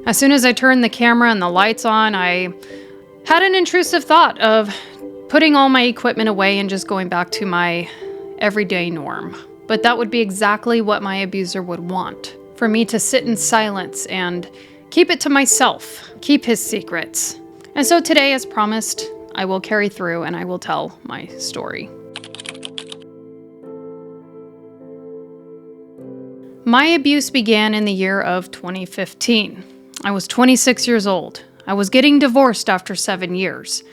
As soon as I turned the camera and the lights on, I had an intrusive thought of putting all my equipment away and just going back to my everyday norm. But that would be exactly what my abuser would want. For me to sit in silence and keep it to myself, keep his secrets. And so today, as promised, I will carry through and I will tell my story. My abuse began in the year of 2015. I was 26 years old. I was getting divorced after 7 years.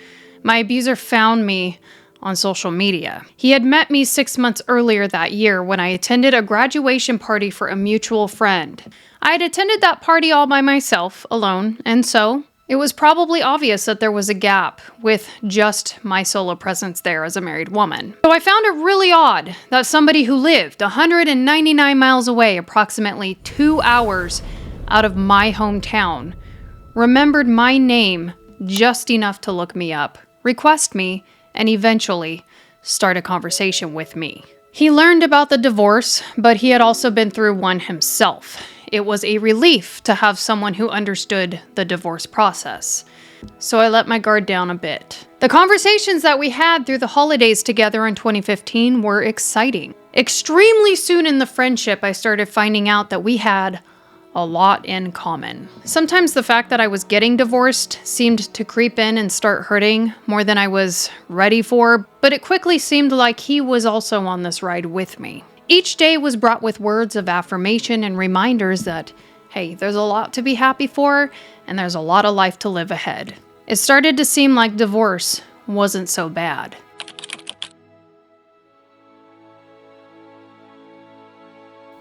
My abuser found me on social media. He had met me 6 months earlier that year when I attended a graduation party for a mutual friend. I had attended that party all by myself, alone, and so it was probably obvious that there was a gap with just my solo presence there as a married woman. So I found it really odd that somebody who lived 199 miles away, approximately 2 hours out of my hometown, remembered my name just enough to look me up, request me, and eventually start a conversation with me. He learned about the divorce, but he had also been through one himself. It was a relief to have someone who understood the divorce process. So I let my guard down a bit. The conversations that we had through the holidays together in 2015 were exciting. Extremely soon in the friendship, I started finding out that we had a lot in common. Sometimes the fact that I was getting divorced seemed to creep in and start hurting more than I was ready for, but it quickly seemed like he was also on this ride with me. Each day was brought with words of affirmation and reminders that, hey, there's a lot to be happy for, and there's a lot of life to live ahead. It started to seem like divorce wasn't so bad.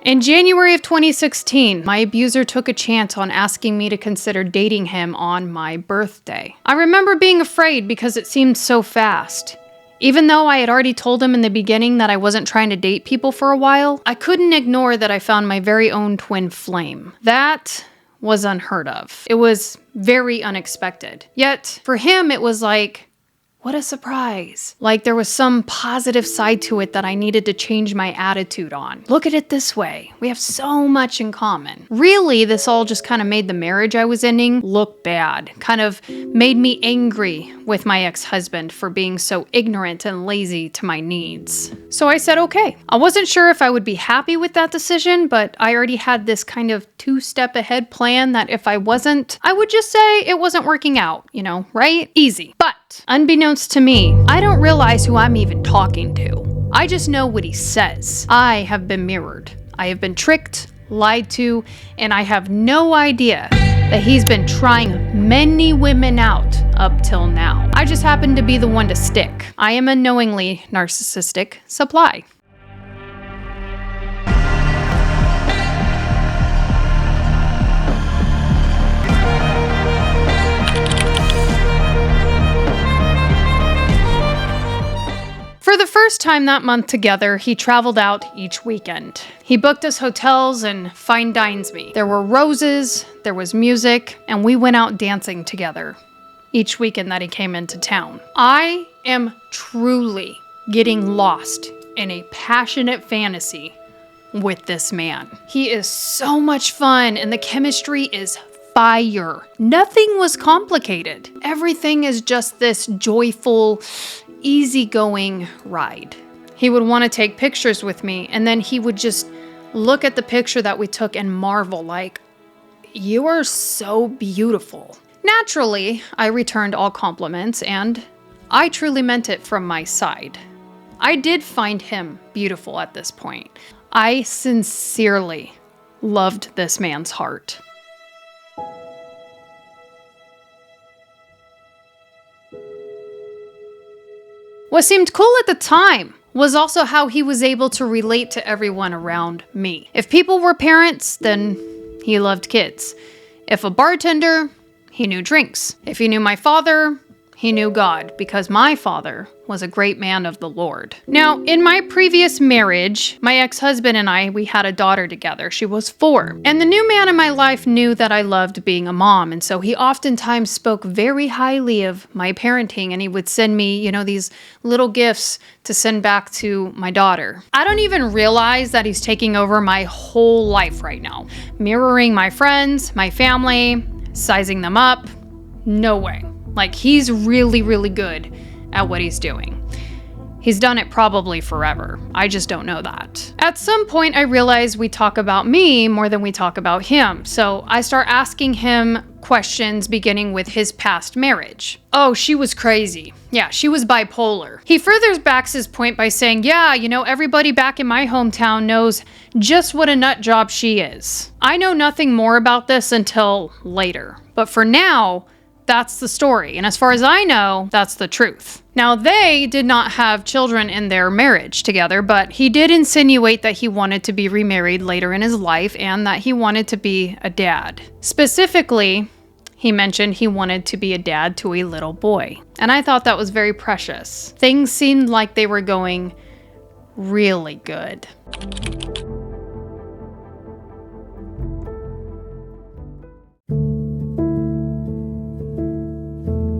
In January of 2016, my abuser took a chance on asking me to consider dating him on my birthday. I remember being afraid because it seemed so fast. Even though I had already told him in the beginning that I wasn't trying to date people for a while, I couldn't ignore that I found my very own twin flame. That was unheard of. It was very unexpected. Yet, for him, it was like, what a surprise. Like there was some positive side to it that I needed to change my attitude on. Look at it this way. We have so much in common. Really, this all just kind of made the marriage I was ending look bad. Kind of made me angry with my ex-husband for being so ignorant and lazy to my needs. So I said, okay. I wasn't sure if I would be happy with that decision, but I already had this kind of two-step ahead plan that if I wasn't, I would just say it wasn't working out, right? Easy. But unbeknownst to me, I don't realize who I'm even talking to. I just know what he says. I have been mirrored. I have been tricked, lied to, and I have no idea that he's been trying many women out up till now. I just happen to be the one to stick. I am unknowingly narcissistic supply. For the first time that month together, he traveled out each weekend. He booked us hotels and fine dines me. There were roses, there was music, and we went out dancing together each weekend that he came into town. I am truly getting lost in a passionate fantasy with this man. He is so much fun and the chemistry is fire. Nothing was complicated. Everything is just this joyful, easygoing ride. He would want to take pictures with me, and then he would just look at the picture that we took and marvel like, you are so beautiful. Naturally, I returned all compliments, and I truly meant it from my side. I did find him beautiful at this point. I sincerely loved this man's heart. What seemed cool at the time was also how he was able to relate to everyone around me. If people were parents, then he loved kids. If a bartender, he knew drinks. If he knew my father, he knew God, because my father was a great man of the Lord. Now, in my previous marriage, my ex-husband and we had a daughter together. She was 4. And the new man in my life knew that I loved being a mom, and so he oftentimes spoke very highly of my parenting, and he would send me, these little gifts to send back to my daughter. I don't even realize that he's taking over my whole life right now, mirroring my friends, my family, sizing them up. No way. Like, he's really, really good at what he's doing. He's done it probably forever. I just don't know that. At some point, I realize we talk about me more than we talk about him. So I start asking him questions beginning with his past marriage. Oh, she was crazy. Yeah, she was bipolar. He further backs his point by saying, yeah, everybody back in my hometown knows just what a nut job she is. I know nothing more about this until later. But for now, that's the story. And as far as I know, that's the truth. Now, they did not have children in their marriage together, but he did insinuate that he wanted to be remarried later in his life and that he wanted to be a dad. Specifically, he mentioned he wanted to be a dad to a little boy. And I thought that was very precious. Things seemed like they were going really good.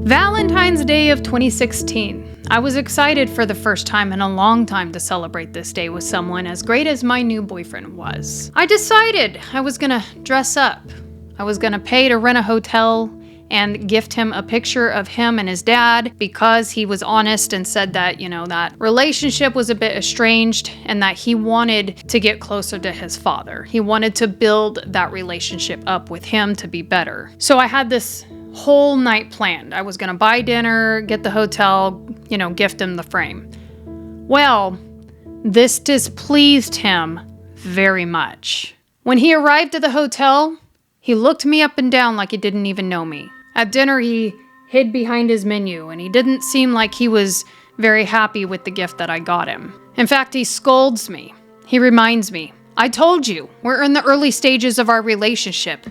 Valentine's Day of 2016. I was excited for the first time in a long time to celebrate this day with someone as great as my new boyfriend was. I decided I was gonna dress up. I was gonna pay to rent a hotel and gift him a picture of him and his dad because he was honest and said that, that relationship was a bit estranged and that he wanted to get closer to his father. He wanted to build that relationship up with him to be better. So I had this whole night planned. I was gonna buy dinner, get the hotel, gift him the frame. Well, this displeased him very much. When he arrived at the hotel, he looked me up and down like he didn't even know me. At dinner, he hid behind his menu, and he didn't seem like he was very happy with the gift that I got him. In fact, he scolds me. He reminds me, I told you, we're in the early stages of our relationship.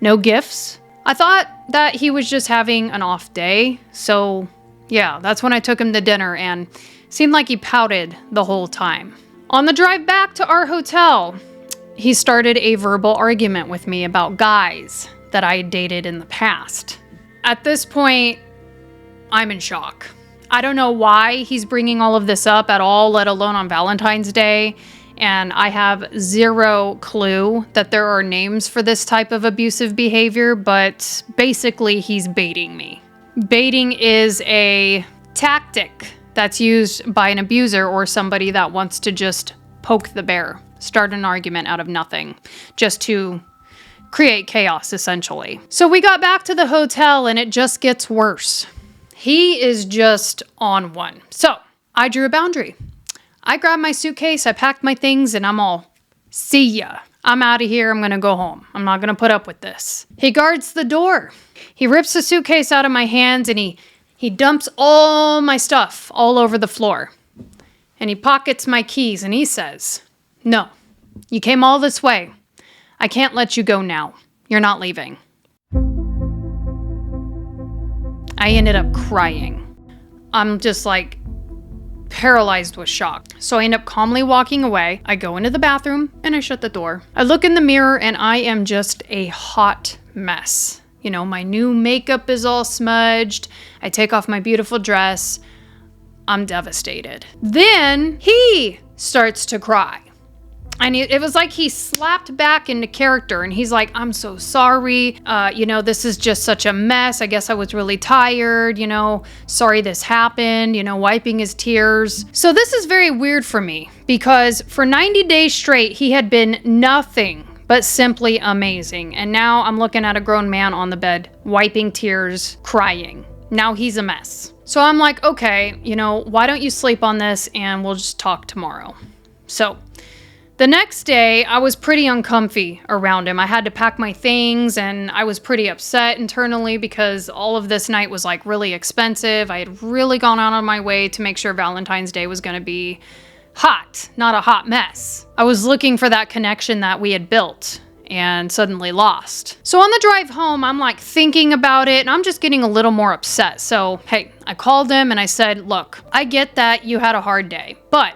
No gifts? I thought that he was just having an off day, so yeah, that's when I took him to dinner and seemed like he pouted the whole time. On the drive back to our hotel, he started a verbal argument with me about guys that I had dated in the past. At this point, I'm in shock. I don't know why he's bringing all of this up at all, let alone on Valentine's Day. And I have zero clue that there are names for this type of abusive behavior, but basically he's baiting me. Baiting is a tactic that's used by an abuser or somebody that wants to just poke the bear, start an argument out of nothing, just to create chaos, essentially. So we got back to the hotel and it just gets worse. He is just on one. So I drew a boundary. I grabbed my suitcase, I packed my things, and I'm all, see ya. I'm out of here, I'm gonna go home. I'm not gonna put up with this. He guards the door. He rips the suitcase out of my hands and he dumps all my stuff all over the floor. And he pockets my keys and he says, no, you came all this way. I can't let you go now. You're not leaving. I ended up crying. I'm just like, paralyzed with shock. So I end up calmly walking away. I go into the bathroom and I shut the door. I look in the mirror and I am just a hot mess. My new makeup is all smudged. I take off my beautiful dress. I'm devastated. Then he starts to cry. And it was like he slapped back into character and he's like, I'm so sorry. This is just such a mess. I guess I was really tired, sorry this happened, wiping his tears. So this is very weird for me because for 90 days straight, he had been nothing but simply amazing. And now I'm looking at a grown man on the bed, wiping tears, crying. Now he's a mess. So I'm like, okay, why don't you sleep on this and we'll just talk tomorrow. So the next day, I was pretty uncomfy around him. I had to pack my things and I was pretty upset internally because all of this night was like really expensive. I had really gone out of my way to make sure Valentine's Day was gonna be hot, not a hot mess. I was looking for that connection that we had built and suddenly lost. So on the drive home, I'm like thinking about it and I'm just getting a little more upset. So, hey, I called him and I said, look, I get that you had a hard day, but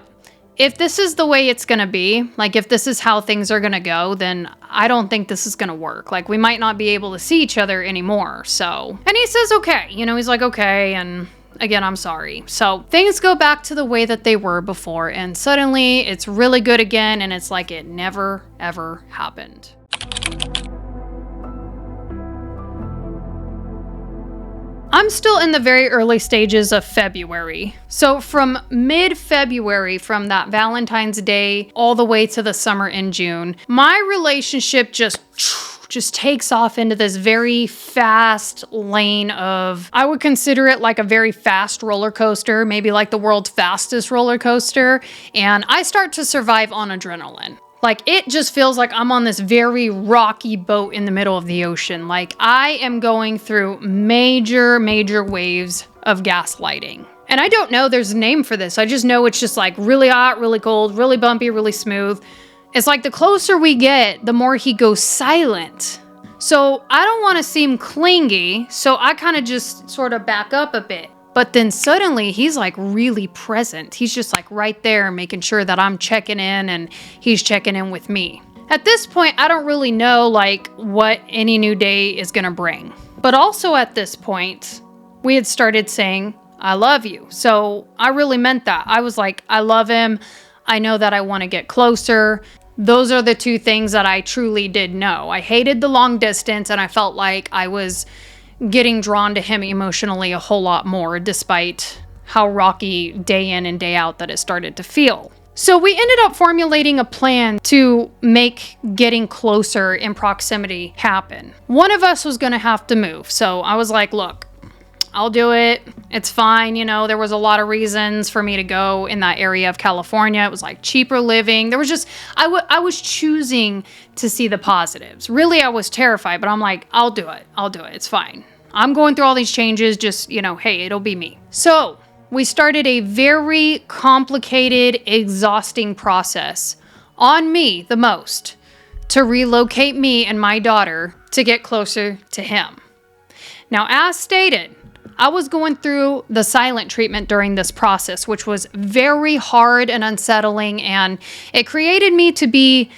if this is the way it's gonna be, like if this is how things are gonna go, then I don't think this is gonna work. Like we might not be able to see each other anymore, so. And he says, okay, he's like, okay, and again, I'm sorry. So things go back to the way that they were before, and suddenly it's really good again, and it's like it never, ever happened. I'm still in the very early stages of February. So from mid-February, from that Valentine's Day all the way to the summer in June, my relationship just takes off into this very fast lane of, I would consider it like a very fast roller coaster, maybe like the world's fastest roller coaster. And I start to survive on adrenaline. Like, it just feels like I'm on this very rocky boat in the middle of the ocean. Like, I am going through major waves of gaslighting. And I don't know there's a name for this. I just know it's just like really hot, really cold, really bumpy, really smooth. It's like the closer we get, the more he goes silent. So I don't want to seem clingy, so I kind of just sort of back up a bit. But then suddenly he's like really present. He's just like right there making sure that I'm checking in and he's checking in with me. At this point, I don't really know like what any new day is gonna bring. But also at this point, we had started saying, I love you. So I really meant that. I was like, I love him. I know that I want to get closer. Those are the two things that I truly did know. I hated the long distance and I felt like I was getting drawn to him emotionally a whole lot more, despite how rocky day in and day out that it started to feel. So we ended up formulating a plan to make getting closer in proximity happen. One of us was going to have to move. So I was like, look, I'll do it. It's fine. You know, there was a lot of reasons for me to go in that area of California. It was like cheaper living. There was just, I was choosing to see the positives. Really, I was terrified, but I'm like, I'll do it. I'll do it. It's fine. I'm going through all these changes. Just, you know, hey, it'll be me. So we started a very complicated, exhausting process on me the most to relocate me and my daughter to get closer to him. Now, as stated, I was going through the silent treatment during this process, which was very hard and unsettling, and it created me to be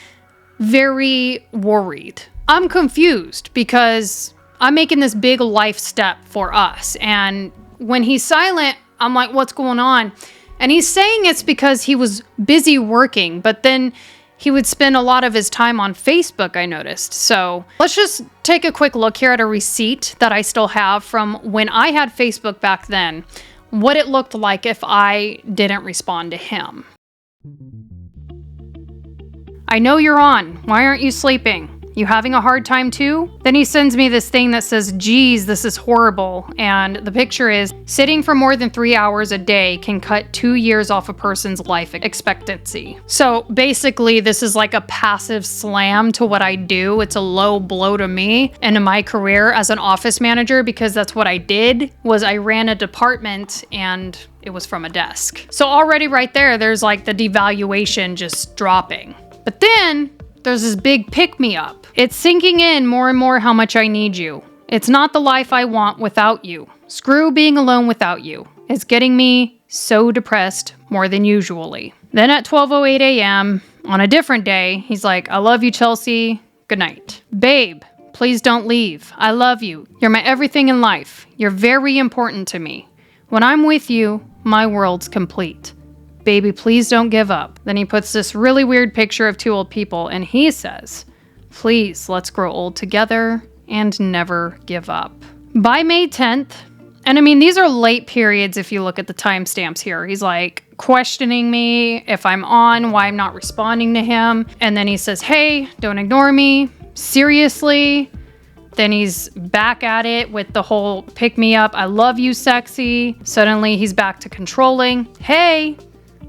very worried. I'm confused because I'm making this big life step for us, and when he's silent, I'm like, what's going on? And he's saying it's because he was busy working, but then he would spend a lot of his time on Facebook, I noticed. So let's just take a quick look here at a receipt that I still have from when I had Facebook back then, what it looked like if I didn't respond to him. I know you're on. Why aren't you sleeping? You having a hard time too? Then he sends me this thing that says, geez, this is horrible. And the picture is, sitting for more than 3 hours a day can cut 2 years off a person's life expectancy. So basically, this is like a passive slam to what I do. It's a low blow to me and to my career as an office manager, because that's what I did, was I ran a department and it was from a desk. So already right there, there's like the devaluation just dropping. But then there's this big pick-me-up. It's sinking in more and more how much I need you. It's not the life I want without you. Screw being alone without you. It's getting me so depressed more than usually. Then at 12:08 a.m. on a different day, he's like, I love you, Chelsea. Good night. Babe, please don't leave. I love you. You're my everything in life. You're very important to me. When I'm with you, my world's complete. Baby, please don't give up. Then he puts this really weird picture of two old people and he says, please, let's grow old together and never give up. By May 10th, and I mean, these are late periods if you look at the timestamps here. He's like questioning me if I'm on, why I'm not responding to him. And then he says, hey, don't ignore me. Seriously? Then he's back at it with the whole pick me up. I love you, sexy. Suddenly he's back to controlling. Hey,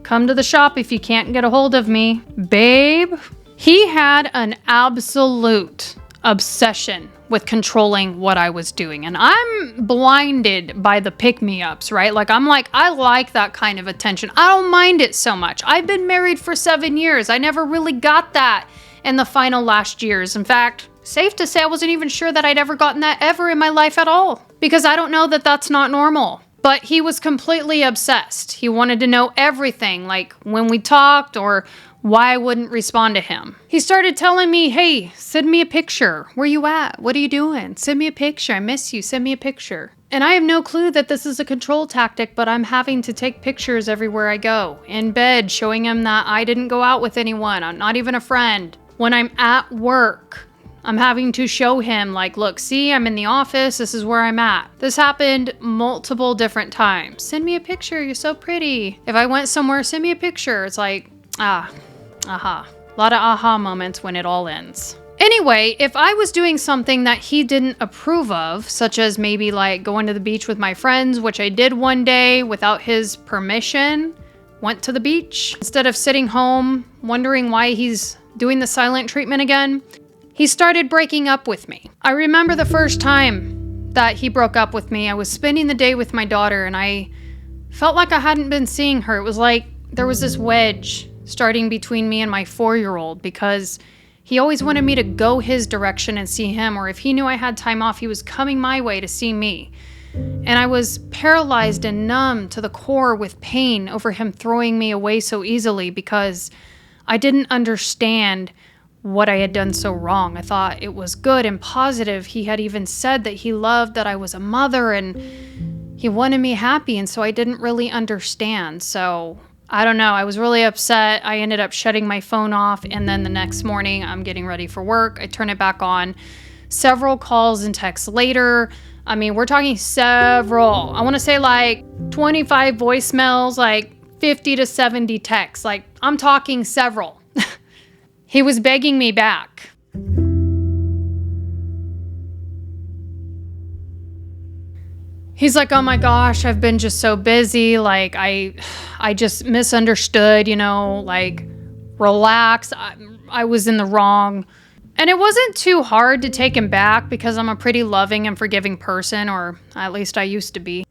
come to the shop if you can't get a hold of me. Babe. He had an absolute obsession with controlling what I was doing. And I'm blinded by the pick-me-ups, right? Like, I'm like, I like that kind of attention. I don't mind it so much. I've been married for 7 years. I never really got that in the final last years. In fact, safe to say I wasn't even sure that I'd ever gotten that ever in my life at all, because I don't know that that's not normal. But he was completely obsessed. He wanted to know everything, like when we talked or why I wouldn't respond to him. He started telling me, hey, send me a picture. Where you at? What are you doing? Send me a picture. I miss you. Send me a picture. And I have no clue that this is a control tactic, but I'm having to take pictures everywhere I go. In bed, showing him that I didn't go out with anyone. I'm not even a friend. When I'm at work, I'm having to show him, like, look, see, I'm in the office. This is where I'm at. This happened multiple different times. Send me a picture. You're so pretty. If I went somewhere, send me a picture. It's like, aha. A lot of aha moments when it all ends. Anyway, if I was doing something that he didn't approve of, such as maybe like going to the beach with my friends, which I did one day without his permission, went to the beach, instead of sitting home wondering why he's doing the silent treatment again, he started breaking up with me. I remember the first time that he broke up with me, I was spending the day with my daughter and I felt like I hadn't been seeing her. It was like there was this wedge starting between me and my 4-year-old because he always wanted me to go his direction and see him, or if he knew I had time off, he was coming my way to see me. And I was paralyzed and numb to the core with pain over him throwing me away so easily because I didn't understand what I had done so wrong. I thought it was good and positive. He had even said that he loved that I was a mother and he wanted me happy, and so I didn't really understand. So I don't know. I was really upset. I ended up shutting my phone off, and then the next morning I'm getting ready for work. I turn it back on. Several calls and texts later. I mean, we're talking several. I want to say like 25 voicemails, like 50 to 70 texts. Like, I'm talking several. He was begging me back. He's like, oh my gosh, I've been just so busy. Like, I just misunderstood, like, relax. I was in the wrong. And it wasn't too hard to take him back because I'm a pretty loving and forgiving person, or at least I used to be.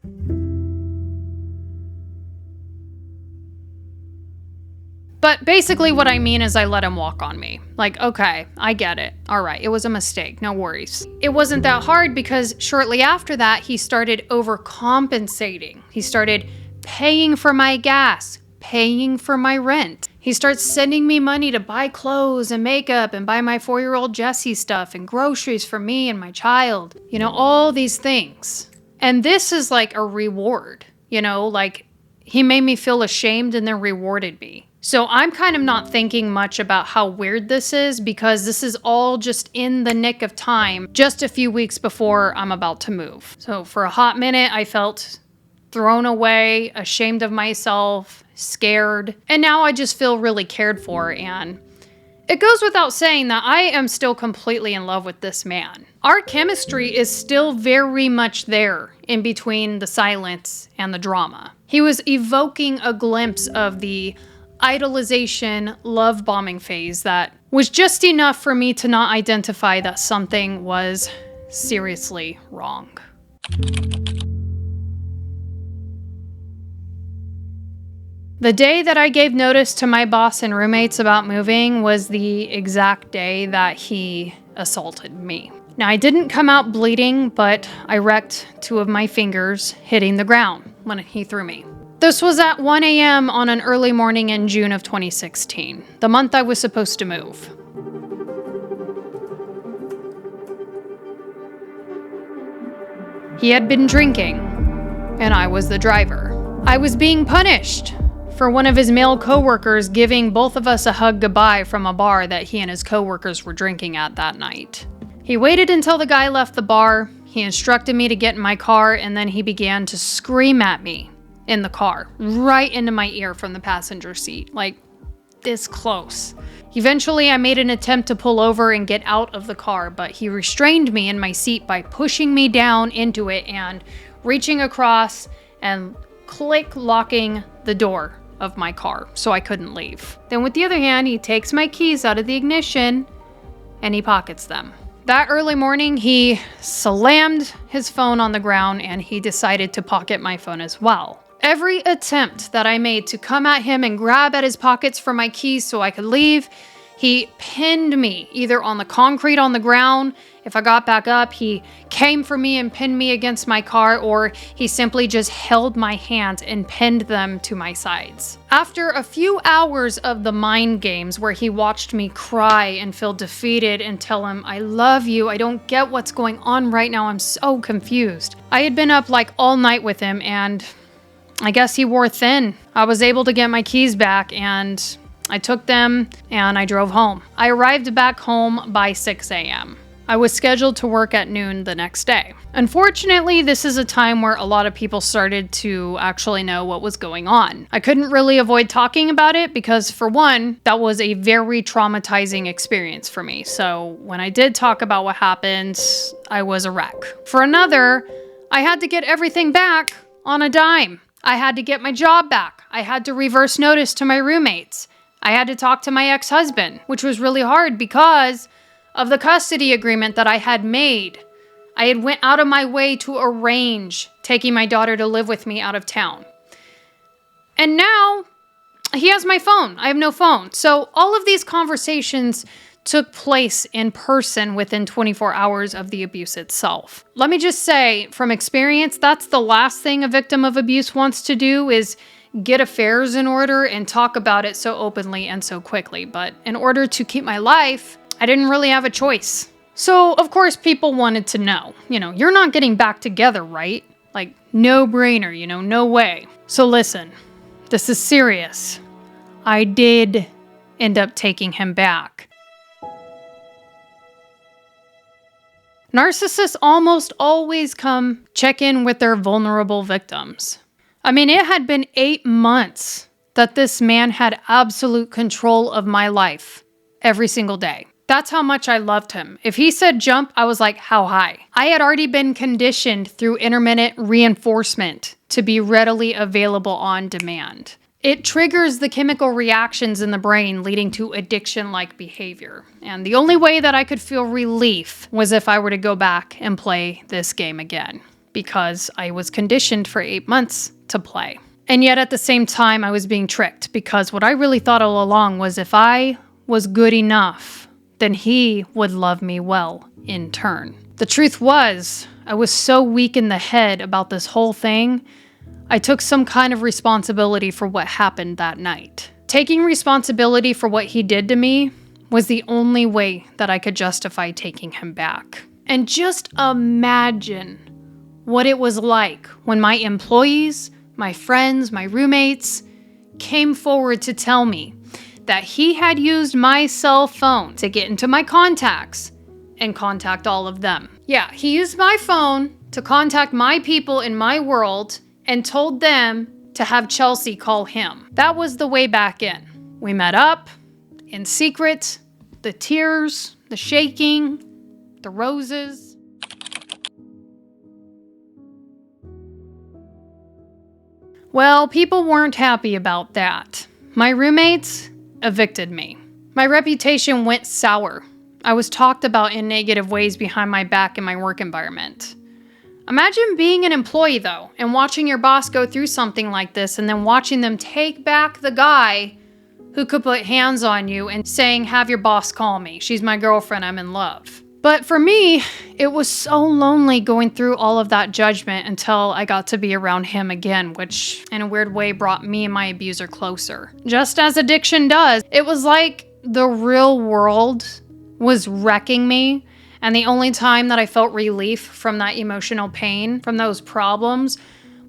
But basically what I mean is I let him walk on me. Like, okay, I get it. All right, it was a mistake. No worries. It wasn't that hard because shortly after that, he started overcompensating. He started paying for my gas, paying for my rent. He starts sending me money to buy clothes and makeup and buy my 4-year-old Jessie stuff and groceries for me and my child. All these things. And this is like a reward, like he made me feel ashamed and then rewarded me. So I'm kind of not thinking much about how weird this is because this is all just in the nick of time, just a few weeks before I'm about to move. So for a hot minute, I felt thrown away, ashamed of myself, scared, and now I just feel really cared for. And it goes without saying that I am still completely in love with this man. Our chemistry is still very much there in between the silence and the drama. He was evoking a glimpse of the idolization, love bombing phase that was just enough for me to not identify that something was seriously wrong. The day that I gave notice to my boss and roommates about moving was the exact day that he assaulted me. Now, I didn't come out bleeding, but I wrecked 2 of my fingers hitting the ground when he threw me. This was at 1 a.m. on an early morning in June of 2016, the month I was supposed to move. He had been drinking, and I was the driver. I was being punished for one of his male coworkers giving both of us a hug goodbye from a bar that he and his coworkers were drinking at that night. He waited until the guy left the bar, he instructed me to get in my car, and then he began to scream at me in the car, right into my ear from the passenger seat, like this close. Eventually, I made an attempt to pull over and get out of the car, but he restrained me in my seat by pushing me down into it and reaching across and locking the door of my car so I couldn't leave. Then with the other hand, he takes my keys out of the ignition and he pockets them. That early morning, he slammed his phone on the ground and he decided to pocket my phone as well. Every attempt that I made to come at him and grab at his pockets for my keys so I could leave, he pinned me either on the concrete on the ground. If I got back up, he came for me and pinned me against my car, or he simply just held my hands and pinned them to my sides. After a few hours of the mind games where he watched me cry and feel defeated and tell him, I love you, I don't get what's going on right now, I'm so confused. I had been up like all night with him and I guess he wore thin. I was able to get my keys back and I took them and I drove home. I arrived back home by 6 a.m. I was scheduled to work at noon the next day. Unfortunately, this is a time where a lot of people started to actually know what was going on. I couldn't really avoid talking about it because, for one, that was a very traumatizing experience for me. So when I did talk about what happened, I was a wreck. For another, I had to get everything back on a dime. I had to get my job back. I had to reverse notice to my roommates. I had to talk to my ex-husband, which was really hard because of the custody agreement that I had made. I had went out of my way to arrange taking my daughter to live with me out of town. And now he has my phone. I have no phone. So all of these conversations took place in person within 24 hours of the abuse itself. Let me just say, from experience, that's the last thing a victim of abuse wants to do is get affairs in order and talk about it so openly and so quickly. But in order to keep my life, I didn't really have a choice. So, of course, people wanted to know, you're not getting back together, right? Like, no brainer, no way. So listen, this is serious. I did end up taking him back. Narcissists almost always come check in with their vulnerable victims. I mean, it had been 8 months that this man had absolute control of my life every single day. That's how much I loved him. If he said jump, I was like, how high? I had already been conditioned through intermittent reinforcement to be readily available on demand. It triggers the chemical reactions in the brain leading to addiction-like behavior. And the only way that I could feel relief was if I were to go back and play this game again, because I was conditioned for 8 months to play. And yet at the same time, I was being tricked because what I really thought all along was if I was good enough, then he would love me well in turn. The truth was, I was so weak in the head about this whole thing, I took some kind of responsibility for what happened that night. Taking responsibility for what he did to me was the only way that I could justify taking him back. And just imagine what it was like when my employees, my friends, my roommates came forward to tell me that he had used my cell phone to get into my contacts and contact all of them. Yeah, he used my phone to contact my people in my world and told them to have Chelsea call him. That was the way back in. We met up in secret, the tears, the shaking, the roses. Well, people weren't happy about that. My roommates evicted me. My reputation went sour. I was talked about in negative ways behind my back in my work environment. Imagine being an employee, though, and watching your boss go through something like this and then watching them take back the guy who could put hands on you and saying, have your boss call me. She's my girlfriend. I'm in love. But for me, it was so lonely going through all of that judgment until I got to be around him again, which in a weird way brought me and my abuser closer. Just as addiction does, it was like the real world was wrecking me. And the only time that I felt relief from that emotional pain, from those problems,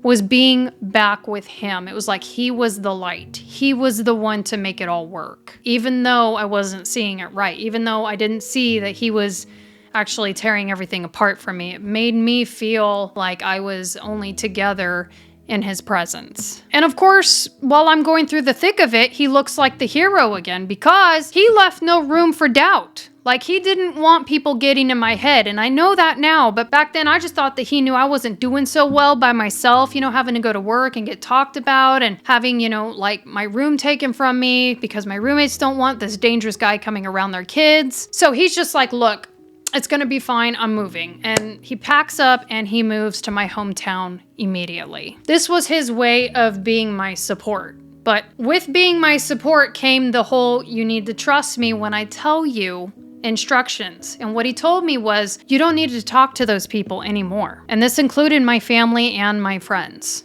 was being back with him. It was like he was the light. He was the one to make it all work. Even though I wasn't seeing it right, even though I didn't see that he was actually tearing everything apart from me, it made me feel like I was only together in his presence. And of course, while I'm going through the thick of it, he looks like the hero again because he left no room for doubt. Like, he didn't want people getting in my head, and I know that now, but back then I just thought that he knew I wasn't doing so well by myself, having to go to work and get talked about and having, like my room taken from me because my roommates don't want this dangerous guy coming around their kids. So he's just like, look, it's gonna be fine, I'm moving. And he packs up and he moves to my hometown immediately. This was his way of being my support. But with being my support came the whole, you need to trust me when I tell you instructions. And what he told me was, you don't need to talk to those people anymore. And this included my family and my friends.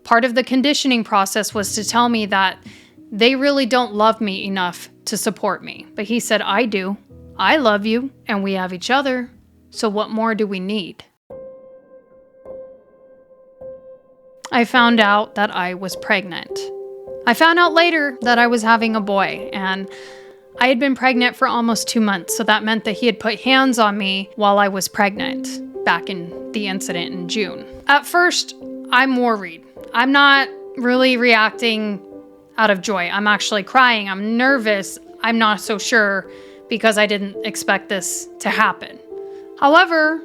Part of the conditioning process was to tell me that they really don't love me enough to support me. But he said, I do. I love you, and we have each other. So what more do we need? I found out that I was pregnant. I found out later that I was having a boy, and I had been pregnant for almost 2 months, so that meant that he had put hands on me while I was pregnant back in the incident in June. At first, I'm worried. I'm not really reacting out of joy. I'm actually crying. I'm nervous. I'm not so sure because I didn't expect this to happen. However,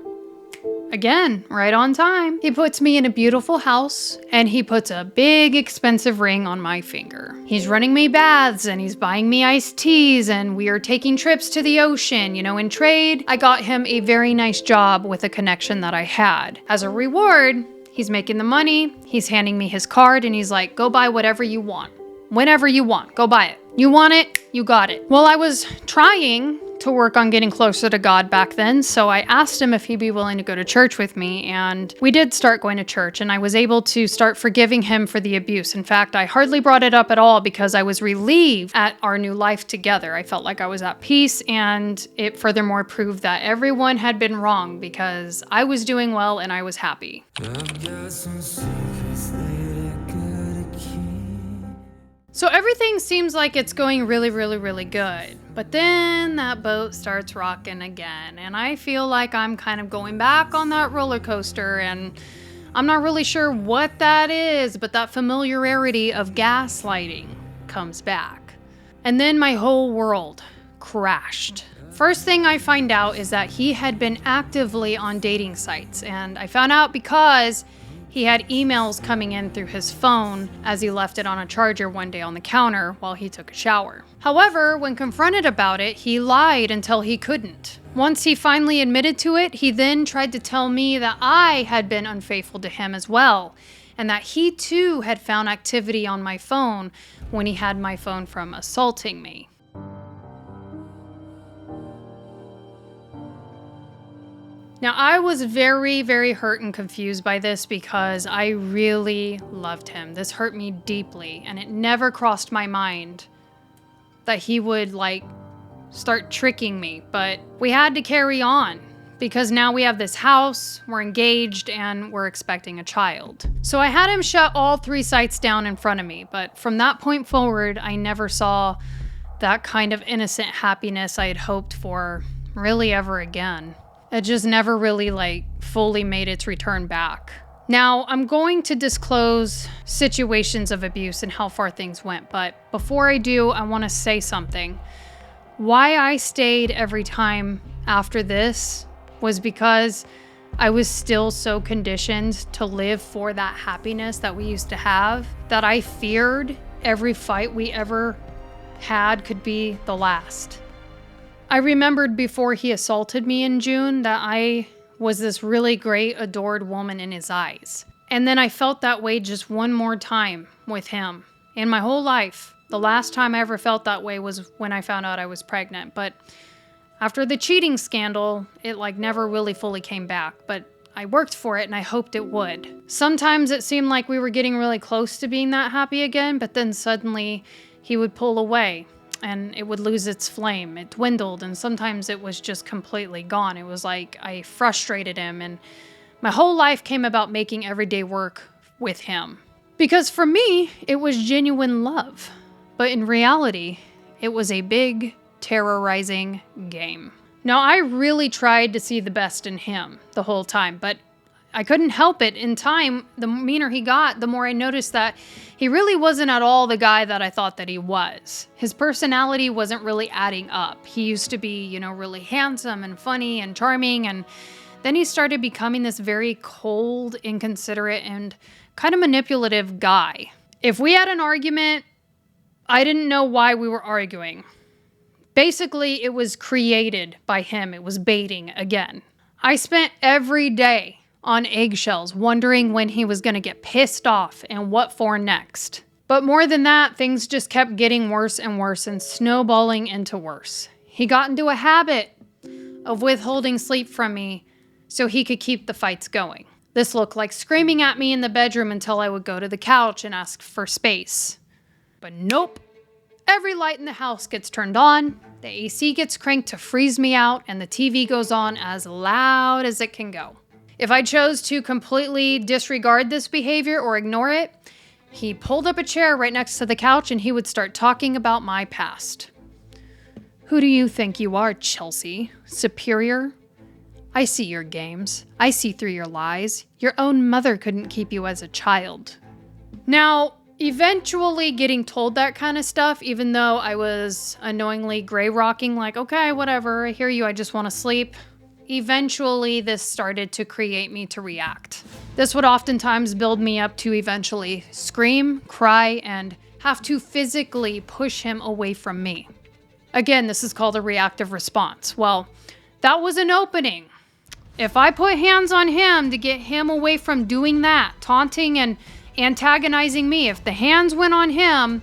again, right on time, he puts me in a beautiful house and he puts a big expensive ring on my finger. He's running me baths and he's buying me iced teas and we are taking trips to the ocean. In trade, I got him a very nice job with a connection that I had. As a reward, he's making the money, he's handing me his card and he's like, go buy whatever you want. Whenever you want, go buy it. You want it, you got it. Well, I was trying to work on getting closer to God back then, so I asked him if he'd be willing to go to church with me, and we did start going to church, and I was able to start forgiving him for the abuse. In fact, I hardly brought it up at all because I was relieved at our new life together. I felt like I was at peace, and it furthermore proved that everyone had been wrong because I was doing well and I was happy. So everything seems like it's going really, really, really good. But then that boat starts rocking again. And I feel like I'm kind of going back on that roller coaster. And I'm not really sure what that is, but that familiarity of gaslighting comes back. And then my whole world crashed. First thing I find out is that he had been actively on dating sites. And I found out because he had emails coming in through his phone as he left it on a charger one day on the counter while he took a shower. However, when confronted about it, he lied until he couldn't. Once he finally admitted to it, he then tried to tell me that I had been unfaithful to him as well, and that he too had found activity on my phone when he had my phone from assaulting me. Now, I was very, very hurt and confused by this because I really loved him. This hurt me deeply, and it never crossed my mind that he would, start tricking me. But we had to carry on because now we have this house, we're engaged, and we're expecting a child. So I had him shut all 3 sites down in front of me, but from that point forward, I never saw that kind of innocent happiness I had hoped for really ever again. It just never really fully made its return back. Now, I'm going to disclose situations of abuse and how far things went, but before I do, I want to say something. Why I stayed every time after this was because I was still so conditioned to live for that happiness that we used to have that I feared every fight we ever had could be the last. I remembered before he assaulted me in June that I was this really great, adored woman in his eyes. And then I felt that way just one more time with him. In my whole life, the last time I ever felt that way was when I found out I was pregnant. But after the cheating scandal, it never really fully came back. But I worked for it and I hoped it would. Sometimes it seemed like we were getting really close to being that happy again, but then suddenly he would pull away. And it would lose its flame. It dwindled, and sometimes it was just completely gone. It was like I frustrated him, and my whole life came about making everyday work with him. Because for me, it was genuine love. But in reality, it was a big, terrorizing game. Now, I really tried to see the best in him the whole time, but I couldn't help it. In time, the meaner he got, the more I noticed that he really wasn't at all the guy that I thought that he was. His personality wasn't really adding up. He used to be, really handsome and funny and charming, and then he started becoming this very cold, inconsiderate, and kind of manipulative guy. If we had an argument, I didn't know why we were arguing. Basically, it was created by him. It was baiting again. I spent every day on eggshells, wondering when he was going to get pissed off and what for next. But more than that, things just kept getting worse and worse and snowballing into worse. He got into a habit of withholding sleep from me so he could keep the fights going. This looked like screaming at me in the bedroom until I would go to the couch and ask for space. But nope. Every light in the house gets turned on, the AC gets cranked to freeze me out, and the TV goes on as loud as it can go. If I chose to completely disregard this behavior or ignore it, he pulled up a chair right next to the couch and he would start talking about my past. Who do you think you are, Chelsea? Superior? I see your games. I see through your lies. Your own mother couldn't keep you as a child. Now, eventually getting told that kind of stuff, even though I was annoyingly gray rocking, like, okay, whatever, I hear you, I just want to sleep. Eventually, this started to create me to react. This would oftentimes build me up to eventually scream, cry, and have to physically push him away from me. Again, this is called a reactive response. Well, that was an opening. If I put hands on him to get him away from doing that, taunting and antagonizing me, if the hands went on him,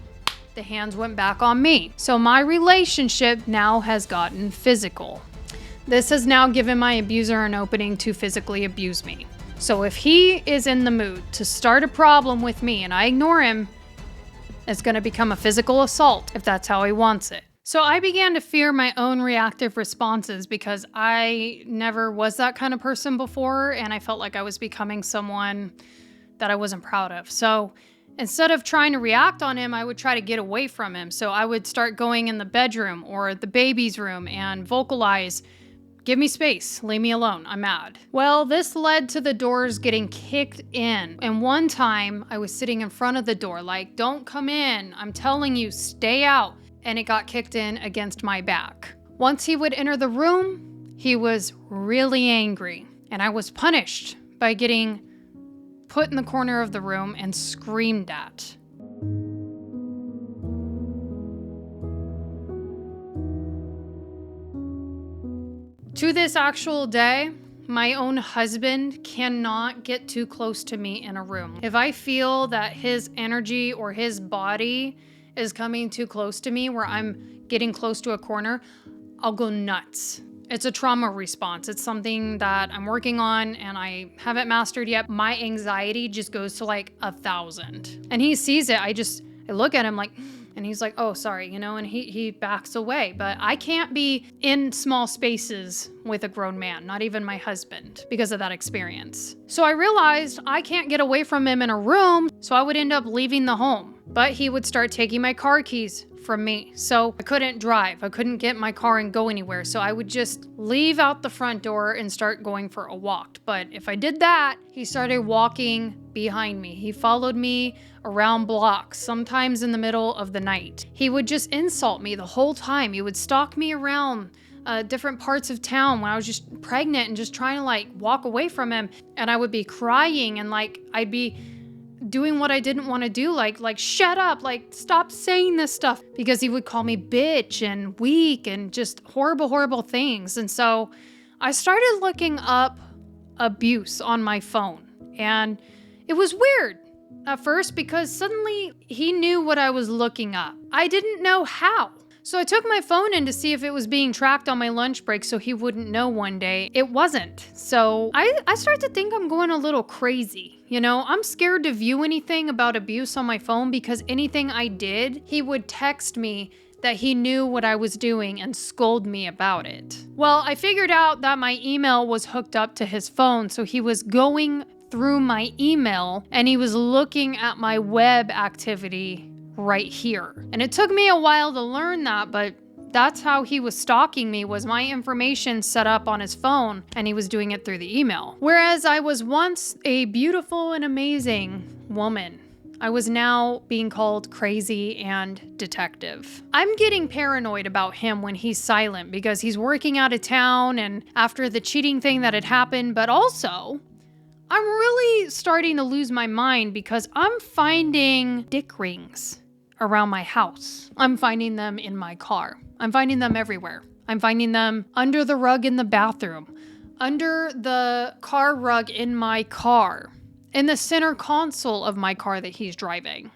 the hands went back on me. So my relationship now has gotten physical. This has now given my abuser an opening to physically abuse me. So if he is in the mood to start a problem with me and I ignore him, it's going to become a physical assault if that's how he wants it. So I began to fear my own reactive responses because I never was that kind of person before, and I felt like I was becoming someone that I wasn't proud of. So instead of trying to react on him, I would try to get away from him. So I would start going in the bedroom or the baby's room and vocalize, "Give me space, leave me alone, I'm mad." Well, this led to the doors getting kicked in. And one time I was sitting in front of the door like, "Don't come in, I'm telling you, stay out." And it got kicked in against my back. Once he would enter the room, he was really angry. And I was punished by getting put in the corner of the room and screamed at. To this actual day, my own husband cannot get too close to me in a room. If I feel that his energy or his body is coming too close to me where I'm getting close to a corner, I'll go nuts. It's a trauma response. It's something that I'm working on and I haven't mastered yet. My anxiety just goes to like 1,000. And he sees it. I look at him like, and he's like, "Oh, sorry," and he backs away. But I can't be in small spaces with a grown man, not even my husband, because of that experience. So I realized I can't get away from him in a room, so I would end up leaving the home. But he would start taking my car keys from me. So I couldn't drive. I couldn't get my car and go anywhere. So I would just leave out the front door and start going for a walk. But if I did that, he started walking behind me. He followed me around blocks, sometimes in the middle of the night. He would just insult me the whole time. He would stalk me around different parts of town when I was just pregnant and just trying to like walk away from him. And I would be crying and like I'd be doing what I didn't want to do, like shut up, like stop saying this stuff, because he would call me bitch and weak and just horrible things. And so I started looking up abuse on my phone, and it was weird at first because suddenly he knew what I was looking up. I didn't know how. So I took my phone in to see if it was being tracked on my lunch break so he wouldn't know one day. It wasn't. So I started to think I'm going a little crazy. I'm scared to view anything about abuse on my phone because anything I did, he would text me that he knew what I was doing and scold me about it. Well, I figured out that my email was hooked up to his phone, so he was going through my email and he was looking at my web activity right here. And it took me a while to learn that, but that's how he was stalking me, was my information set up on his phone and he was doing it through the email. Whereas I was once a beautiful and amazing woman, I was now being called crazy and detective. I'm getting paranoid about him when he's silent because he's working out of town and after the cheating thing that had happened, but also I'm really starting to lose my mind because I'm finding dick rings around my house. I'm finding them in my car. I'm finding them everywhere. I'm finding them under the rug in the bathroom, under the car rug in my car, in the center console of my car that he's driving.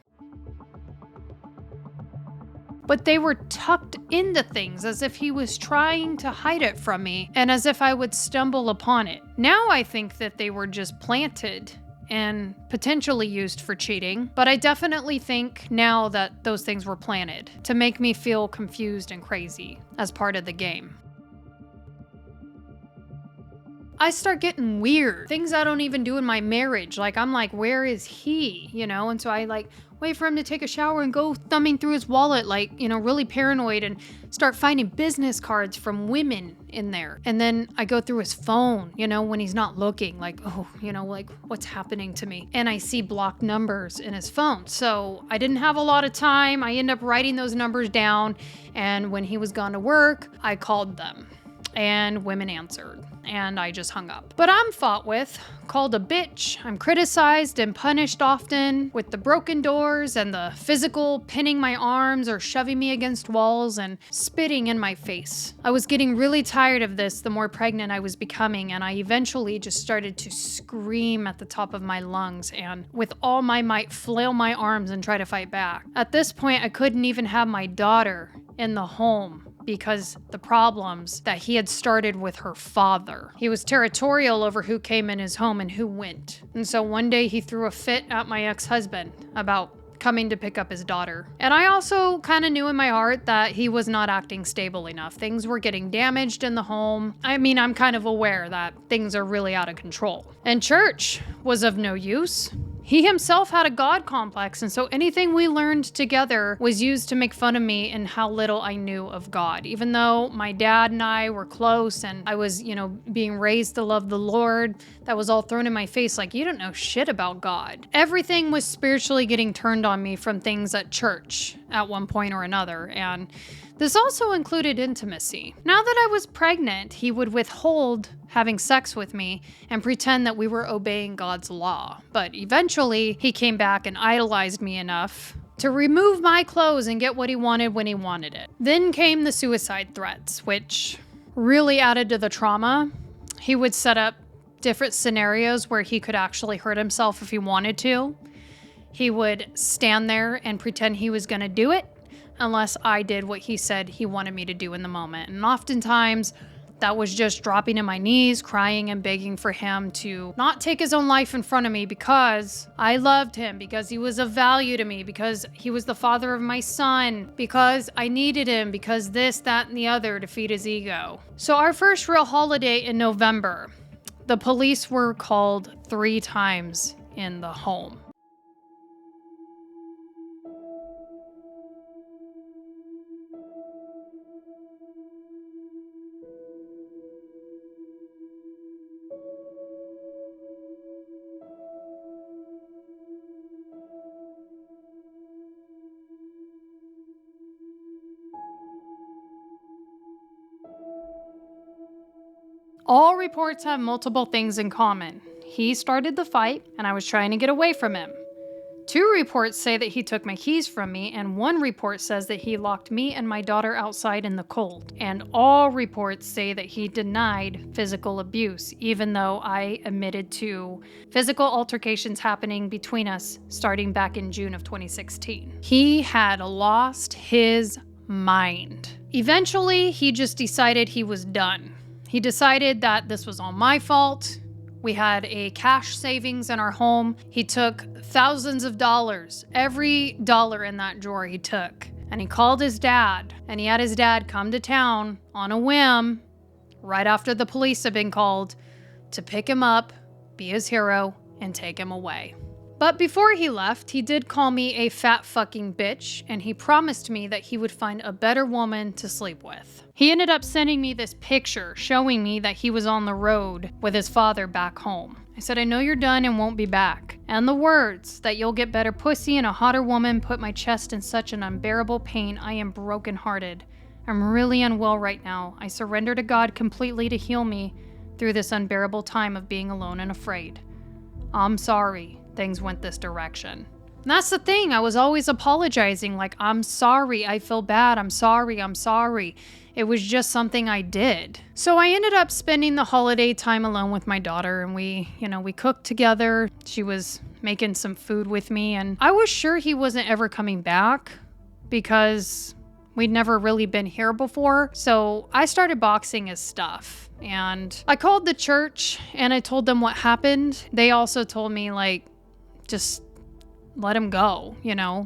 But they were tucked into things as if he was trying to hide it from me and as if I would stumble upon it. Now I think that they were just planted and potentially used for cheating, but I definitely think now that those things were planted to make me feel confused and crazy as part of the game. I start getting weird. Things I don't even do in my marriage. Like, I'm like, where is he? And so I like wait for him to take a shower and go thumbing through his wallet, like, really paranoid, and start finding business cards from women in there. And then I go through his phone, when he's not looking, like, oh, like, what's happening to me? And I see blocked numbers in his phone. So I didn't have a lot of time. I end up writing those numbers down. And when he was gone to work, I called them. And women answered, and I just hung up. But I'm fought with, called a bitch. I'm criticized and punished often with the broken doors and the physical pinning my arms or shoving me against walls and spitting in my face. I was getting really tired of this the more pregnant I was becoming, and I eventually just started to scream at the top of my lungs and with all my might flail my arms and try to fight back. At this point, I couldn't even have my daughter in the home because the problems that he had started with her father. He was territorial over who came in his home and who went. And so one day he threw a fit at my ex-husband about coming to pick up his daughter. And I also kind of knew in my heart that he was not acting stable enough. Things were getting damaged in the home. I mean, I'm kind of aware that things are really out of control. And church was of no use. He himself had a God complex, and so anything we learned together was used to make fun of me and how little I knew of God. Even though my dad and I were close and I was, being raised to love the Lord, that was all thrown in my face like, you don't know shit about God. Everything was spiritually getting turned on me from things at church at one point or another, and this also included intimacy. Now that I was pregnant, he would withhold having sex with me and pretend that we were obeying God's law. But eventually, he came back and idolized me enough to remove my clothes and get what he wanted when he wanted it. Then came the suicide threats, which really added to the trauma. He would set up different scenarios where he could actually hurt himself if he wanted to. He would stand there and pretend he was going to do it unless I did what he said he wanted me to do in the moment. And oftentimes, that was just dropping to my knees, crying and begging for him to not take his own life in front of me because I loved him, because he was of value to me, because he was the father of my son, because I needed him, because this, that, and the other to feed his ego. So our first real holiday in November, the police were called 3 times in the home. All reports have multiple things in common. He started the fight, and I was trying to get away from him. 2 reports say that he took my keys from me, and 1 report says that he locked me and my daughter outside in the cold. And all reports say that he denied physical abuse, even though I admitted to physical altercations happening between us starting back in June of 2016. He had lost his mind. Eventually, he just decided he was done. He decided that this was all my fault. We had a cash savings in our home. He took thousands of dollars, every dollar in that drawer he took. And he called his dad, and he had his dad come to town on a whim, right after the police had been called, to pick him up, be his hero, and take him away. But before he left, he did call me a fat fucking bitch, and he promised me that he would find a better woman to sleep with. He ended up sending me this picture showing me that he was on the road with his father back home. I said, I know you're done and won't be back. And the words that you'll get better pussy and a hotter woman put my chest in such an unbearable pain. I am brokenhearted. I'm really unwell right now. I surrender to God completely to heal me through this unbearable time of being alone and afraid. I'm sorry things went this direction. And that's the thing. I was always apologizing, like, I'm sorry, I feel bad, I'm sorry. It was just something I did. So I ended up spending the holiday time alone with my daughter, and we cooked together. She was making some food with me, and I was sure he wasn't ever coming back because we'd never really been here before. So I started boxing his stuff, and I called the church and I told them what happened. They also told me, like, just let him go,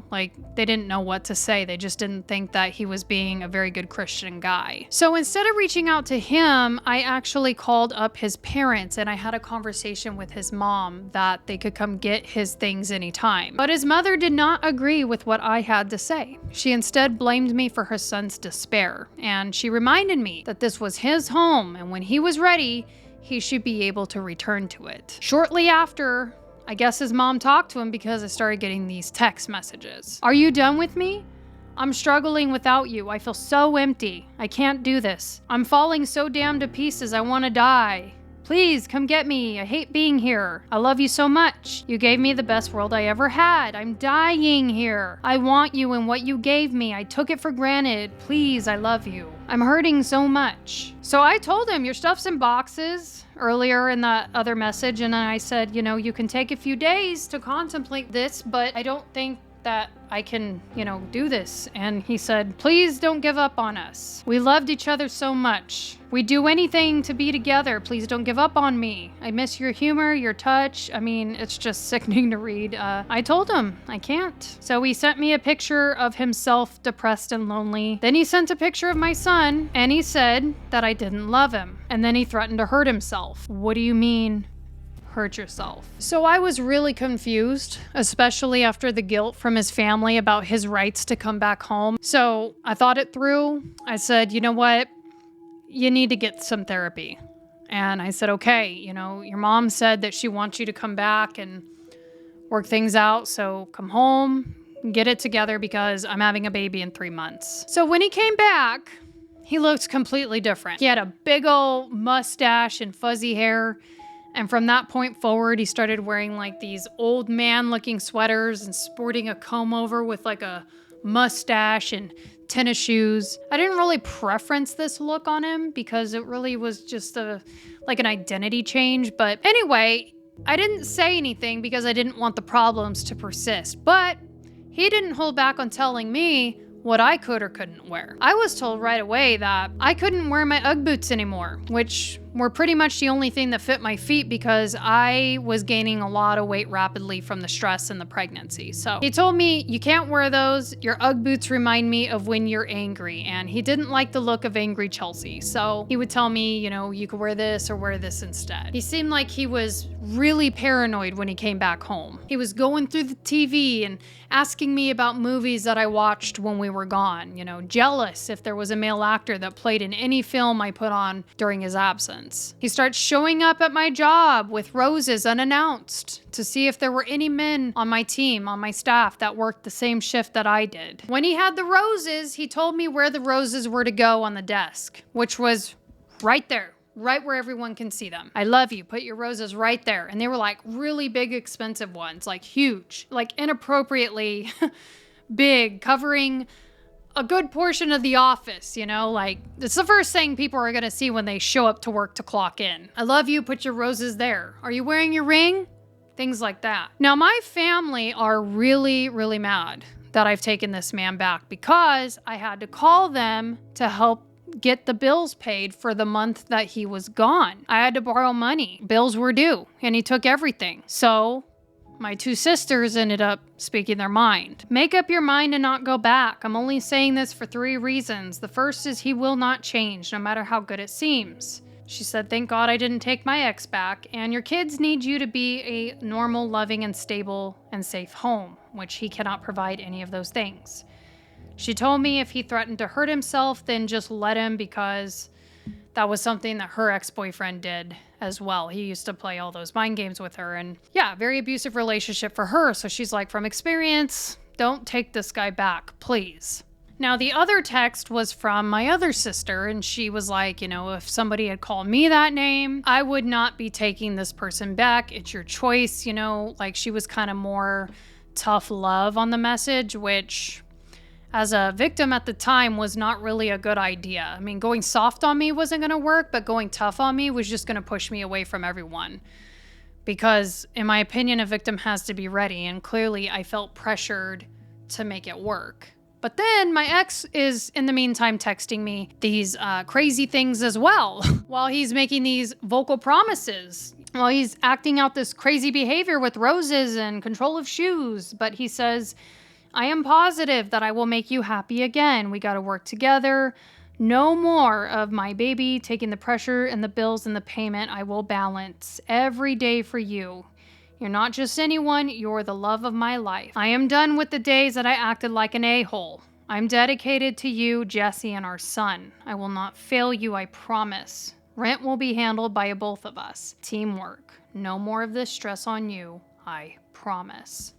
like they didn't know what to say. They just didn't think that he was being a very good Christian guy. So instead of reaching out to him, I actually called up his parents and I had a conversation with his mom that they could come get his things anytime. But his mother did not agree with what I had to say. She instead blamed me for her son's despair, and she reminded me that this was his home and when he was ready, he should be able to return to it. Shortly after, I guess his mom talked to him because I started getting these text messages. Are you done with me? I'm struggling without you. I feel so empty. I can't do this. I'm falling so damn to pieces. I want to die. Please come get me. I hate being here. I love you so much. You gave me the best world I ever had. I'm dying here. I want you and what you gave me. I took it for granted. Please, I love you. I'm hurting so much. So I told him, your stuff's in boxes earlier in that other message. And I said, you can take a few days to contemplate this, but I don't think that I can, do this. And he said, please don't give up on us. We loved each other so much. We'd do anything to be together. Please don't give up on me. I miss your humor, your touch. I mean, it's just sickening to read. I told him I can't. So he sent me a picture of himself depressed and lonely. Then he sent a picture of my son and he said that I didn't love him. And then he threatened to hurt himself. What do you mean? Hurt yourself. So I was really confused, especially after the guilt from his family about his rights to come back home. So I thought it through. I said, you know what? You need to get some therapy. And I said, okay, your mom said that she wants you to come back and work things out. So come home, get it together because I'm having a baby in 3 months. So when he came back, he looked completely different. He had a big old mustache and fuzzy hair. And from that point forward, he started wearing like these old man looking sweaters and sporting a comb over with like a mustache and tennis shoes. I didn't really preference this look on him because it really was just like an identity change. But anyway, I didn't say anything because I didn't want the problems to persist. But he didn't hold back on telling me what I could or couldn't wear. I was told right away that I couldn't wear my Ugg boots anymore, which were pretty much the only thing that fit my feet because I was gaining a lot of weight rapidly from the stress and the pregnancy. So he told me, you can't wear those. Your Ugg boots remind me of when you're angry. And he didn't like the look of angry Chelsea. So he would tell me, you could wear this or wear this instead. He seemed like he was really paranoid when he came back home. He was going through the TV and asking me about movies that I watched when we were gone, jealous if there was a male actor that played in any film I put on during his absence. He starts showing up at my job with roses unannounced to see if there were any men on my team, on my staff that worked the same shift that I did. When he had the roses, he told me where the roses were to go on the desk, which was right there. Right where everyone can see them. I love you. Put your roses right there. And they were like really big, expensive ones, like huge, like inappropriately big, covering a good portion of the office, like it's the first thing people are going to see when they show up to work to clock in. I love you. Put your roses there. Are you wearing your ring? Things like that. Now, my family are really, really mad that I've taken this man back because I had to call them to help get the bills paid for the month that he was gone. I had to borrow money. Bills were due, and he took everything. So my 2 sisters ended up speaking their mind. Make up your mind and not go back. I'm only saying this for 3 reasons. The first is he will not change, no matter how good it seems. She said, thank God I didn't take my ex back, and your kids need you to be a normal, loving, and stable and safe home, which he cannot provide any of those things. She told me if he threatened to hurt himself, then just let him because that was something that her ex-boyfriend did as well. He used to play all those mind games with her and very abusive relationship for her. So she's like, from experience, don't take this guy back, please. Now, the other text was from my other sister, and she was like, if somebody had called me that name, I would not be taking this person back. It's your choice, like she was kind of more tough love on the message, which as a victim at the time was not really a good idea. I mean, going soft on me wasn't going to work, but going tough on me was just going to push me away from everyone. Because in my opinion, a victim has to be ready, and clearly I felt pressured to make it work. But then my ex is in the meantime texting me these crazy things as well while he's making these vocal promises. Well, he's acting out this crazy behavior with roses and control of shoes, but he says, I am positive that I will make you happy again. We got to work together. No more of my baby taking the pressure and the bills and the payment. I will balance every day for you. You're not just anyone, you're the love of my life. I am done with the days that I acted like an a-hole. I'm dedicated to you, Jesse, and our son. I will not fail you, I promise. Rent will be handled by both of us. Teamwork. No more of this stress on you, I promise.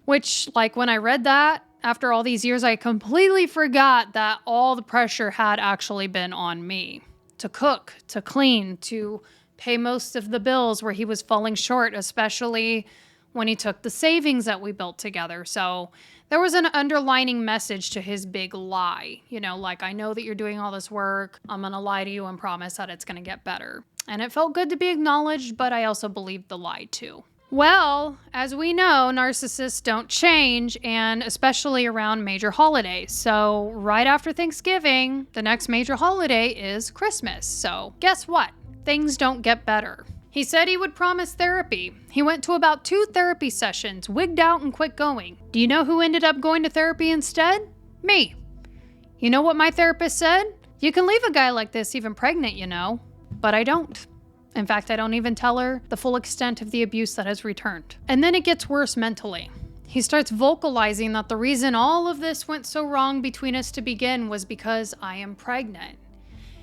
Which, like, when I read that, after all these years, I completely forgot that all the pressure had actually been on me. To cook, to clean, to pay most of the bills where he was falling short, especially when he took the savings that we built together. So there was an underlining message to his big lie. You know, like, I know that you're doing all this work. I'm going to lie to you and promise that it's going to get better. And it felt good to be acknowledged, but I also believed the lie too. Well, as we know, narcissists don't change, and especially around major holidays. So right after Thanksgiving, the next major holiday is Christmas. So guess what? Things don't get better. He said he would promise therapy. He went to about 2 therapy sessions, wigged out and quit going. Do you know who ended up going to therapy instead? Me. You know what my therapist said? You can leave a guy like this even pregnant, you know. But I don't. In fact, I don't even tell her the full extent of the abuse that has returned. And then it gets worse mentally. He starts vocalizing that the reason all of this went so wrong between us to begin was because I am pregnant.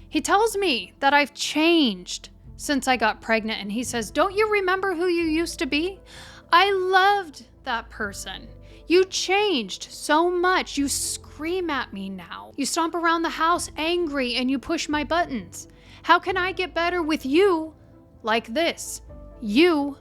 He tells me that I've changed since I got pregnant, and he says, don't you remember who you used to be? I loved that person. You changed so much. You scream at me now. You stomp around the house angry and you push my buttons. How can I get better with you like this? You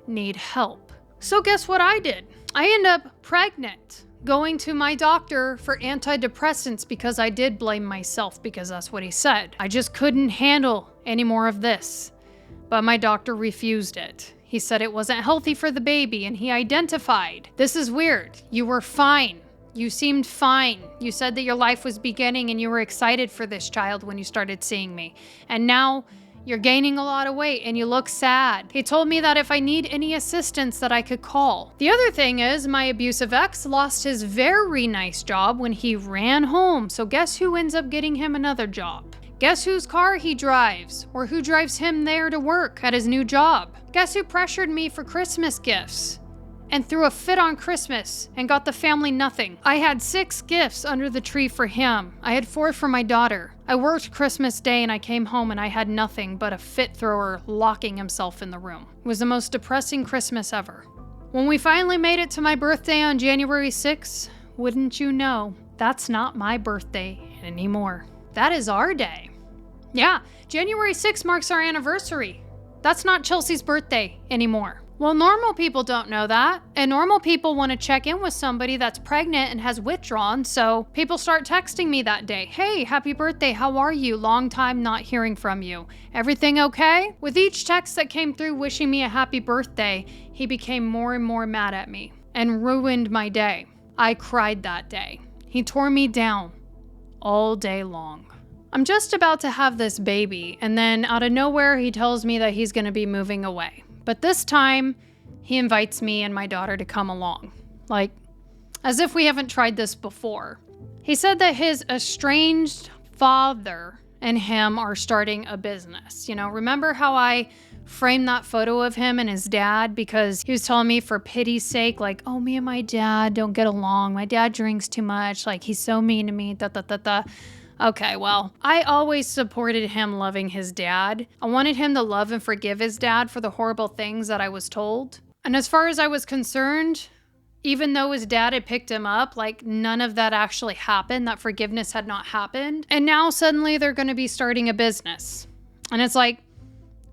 need help. So guess what I did? I end up pregnant, going to my doctor for antidepressants because I did blame myself because that's what he said. I just couldn't handle any more of this. But my doctor refused it. He said it wasn't healthy for the baby, and he identified. This is weird. You were fine. You seemed fine. You said that your life was beginning and you were excited for this child when you started seeing me. And now you're gaining a lot of weight and you look sad. He told me that if I need any assistance that I could call. The other thing is my abusive ex lost his very nice job when he ran home. So guess who ends up getting him another job? Guess whose car he drives, or who drives him there to work at his new job? Guess who pressured me for Christmas gifts and threw a fit on Christmas and got the family nothing? I had 6 gifts under the tree for him. I had 4 for my daughter. I worked Christmas Day and I came home and I had nothing but a fit thrower locking himself in the room. It was the most depressing Christmas ever. When we finally made it to my birthday on January 6th, wouldn't you know, that's not my birthday anymore. That is our day. Yeah, January 6th marks our anniversary. That's not Chelsea's birthday anymore. Well, normal people don't know that, and normal people want to check in with somebody that's pregnant and has withdrawn, so people start texting me that day. Hey, happy birthday, how are you? Long time not hearing from you. Everything okay? With each text that came through wishing me a happy birthday, he became more and more mad at me and ruined my day. I cried that day. He tore me down all day long. I'm just about to have this baby, and then out of nowhere, he tells me that he's going to be moving away. But this time, he invites me and my daughter to come along. Like, as if we haven't tried this before. He said that his estranged father and him are starting a business. You know, remember how I framed that photo of him and his dad because he was telling me for pity's sake, like, oh, me and my dad don't get along. My dad drinks too much. Like, he's so mean to me, Okay, well, I always supported him loving his dad. I wanted him to love and forgive his dad for the horrible things that I was told. And as far as I was concerned, even though his dad had picked him up, like, none of that actually happened. That forgiveness had not happened. And now suddenly they're going to be starting a business. And it's like,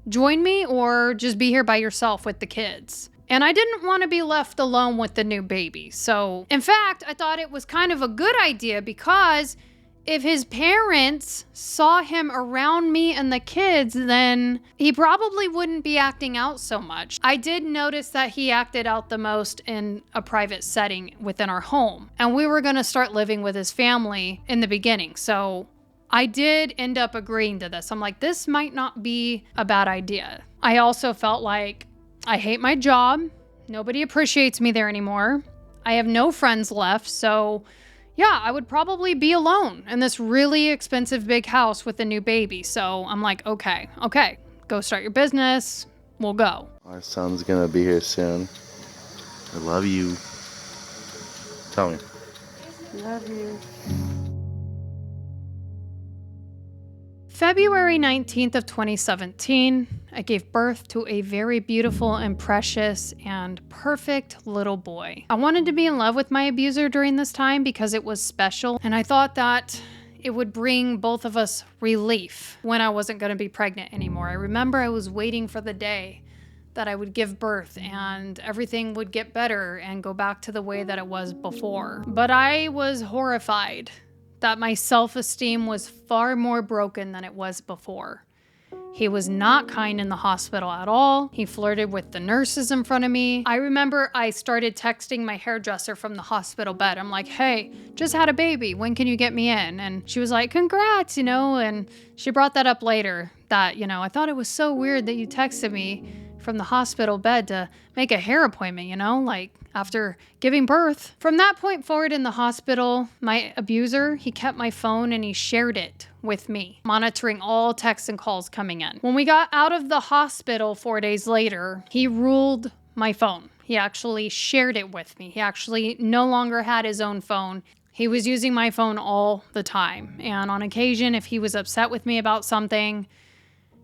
join me or just be here by yourself with the kids. And I didn't want to be left alone with the new baby. So, in fact, I thought it was kind of a good idea because if his parents saw him around me and the kids, then he probably wouldn't be acting out so much. I did notice that he acted out the most in a private setting within our home. And we were going to start living with his family in the beginning. So I did end up agreeing to this. I'm like, this might not be a bad idea. I also felt like I hate my job. Nobody appreciates me there anymore. I have no friends left. So yeah, I would probably be alone in this really expensive big house with a new baby. So I'm like, okay, go start your business. We'll go. Our son's gonna be here soon. I love you. Tell me. Love you. February 19th of 2017, I gave birth to a very beautiful and precious and perfect little boy. I wanted to be in love with my abuser during this time because it was special, and I thought that it would bring both of us relief when I wasn't going to be pregnant anymore. I remember I was waiting for the day that I would give birth and everything would get better and go back to the way that it was before. But I was horrified that my self-esteem was far more broken than it was before. He was not kind in the hospital at all. He flirted with the nurses in front of me. I remember I started texting my hairdresser from the hospital bed. I'm like, hey, just had a baby. When can you get me in? And she was like, congrats, and she brought that up later that, I thought it was so weird that you texted me from the hospital bed to make a hair appointment, like after giving birth. From that point forward in the hospital, my abuser, he kept my phone and he shared it with me, monitoring all texts and calls coming in. When we got out of the hospital 4 days later, he ruled my phone. He actually shared it with me. He actually no longer had his own phone. He was using my phone all the time. And on occasion, if he was upset with me about something,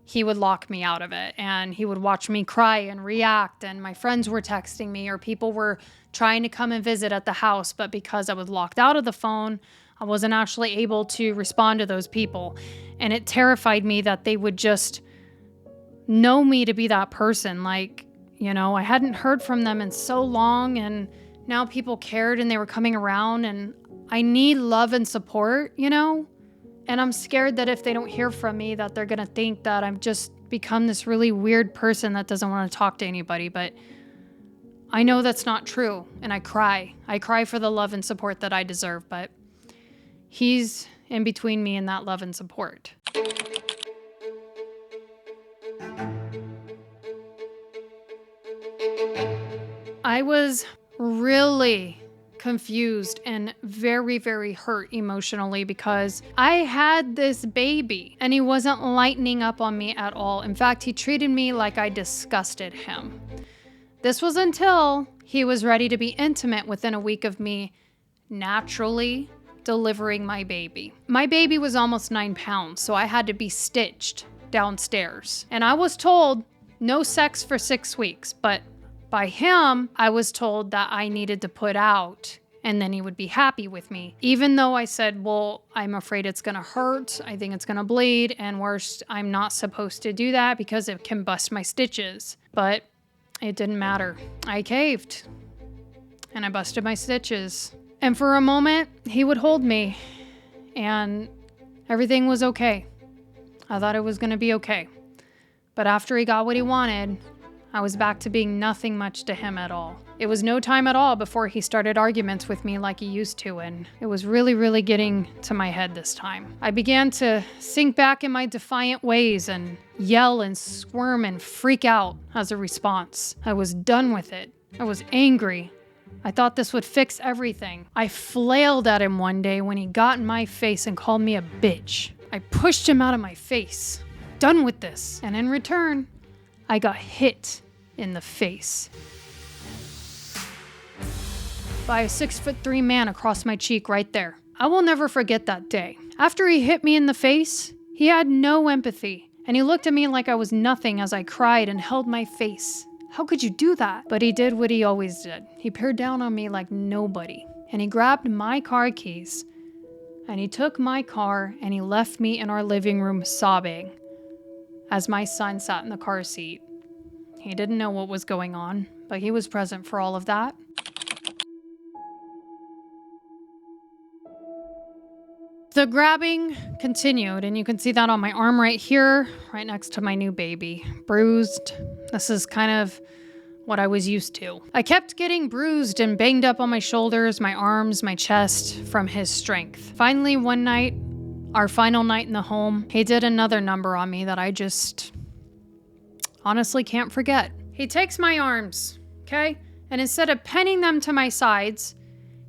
he would lock me out of it and he would watch me cry and react, and my friends were texting me or people were trying to come and visit at the house, but because I was locked out of the phone, I wasn't actually able to respond to those people. And it terrified me that they would just know me to be that person. Like, I hadn't heard from them in so long, and now people cared and they were coming around, and I need love and support, And I'm scared that if they don't hear from me, that they're going to think that I've just become this really weird person that doesn't want to talk to anybody. But I know that's not true. And I cry. I cry for the love and support that I deserve. But he's in between me and that love and support. I was really confused and very, very hurt emotionally because I had this baby and he wasn't lightening up on me at all. In fact, he treated me like I disgusted him. This was until he was ready to be intimate within a week of me naturally delivering my baby. My baby was almost 9 pounds, so I had to be stitched downstairs. And I was told no sex for 6 weeks, but by him, I was told that I needed to put out and then he would be happy with me. Even though I said, well, I'm afraid it's gonna hurt, I think it's gonna bleed, and worse, I'm not supposed to do that because it can bust my stitches. But it didn't matter. I caved and I busted my stitches. And for a moment, he would hold me and everything was okay. I thought it was gonna be okay. But after he got what he wanted, I was back to being nothing much to him at all. It was no time at all before he started arguments with me like he used to, and it was really, really getting to my head this time. I began to sink back in my defiant ways and yell and squirm and freak out as a response. I was done with it. I was angry. I thought this would fix everything. I flailed at him one day when he got in my face and called me a bitch. I pushed him out of my face. Done with this. And in return, I got hit in the face by a 6'3" man across my cheek right there. I will never forget that day. After he hit me in the face, he had no empathy, and he looked at me like I was nothing as I cried and held my face. How could you do that? But he did what he always did. He peered down on me like nobody, and he grabbed my car keys, and he took my car and he left me in our living room sobbing as my son sat in the car seat. He didn't know what was going on, but he was present for all of that. The grabbing continued, and you can see that on my arm right here, right next to my new baby. Bruised. This is kind of what I was used to. I kept getting bruised and banged up on my shoulders, my arms, my chest from his strength. Finally, one night, Our final night in the home, he did another number on me that I just honestly can't forget. He takes my arms, okay? And instead of pinning them to my sides,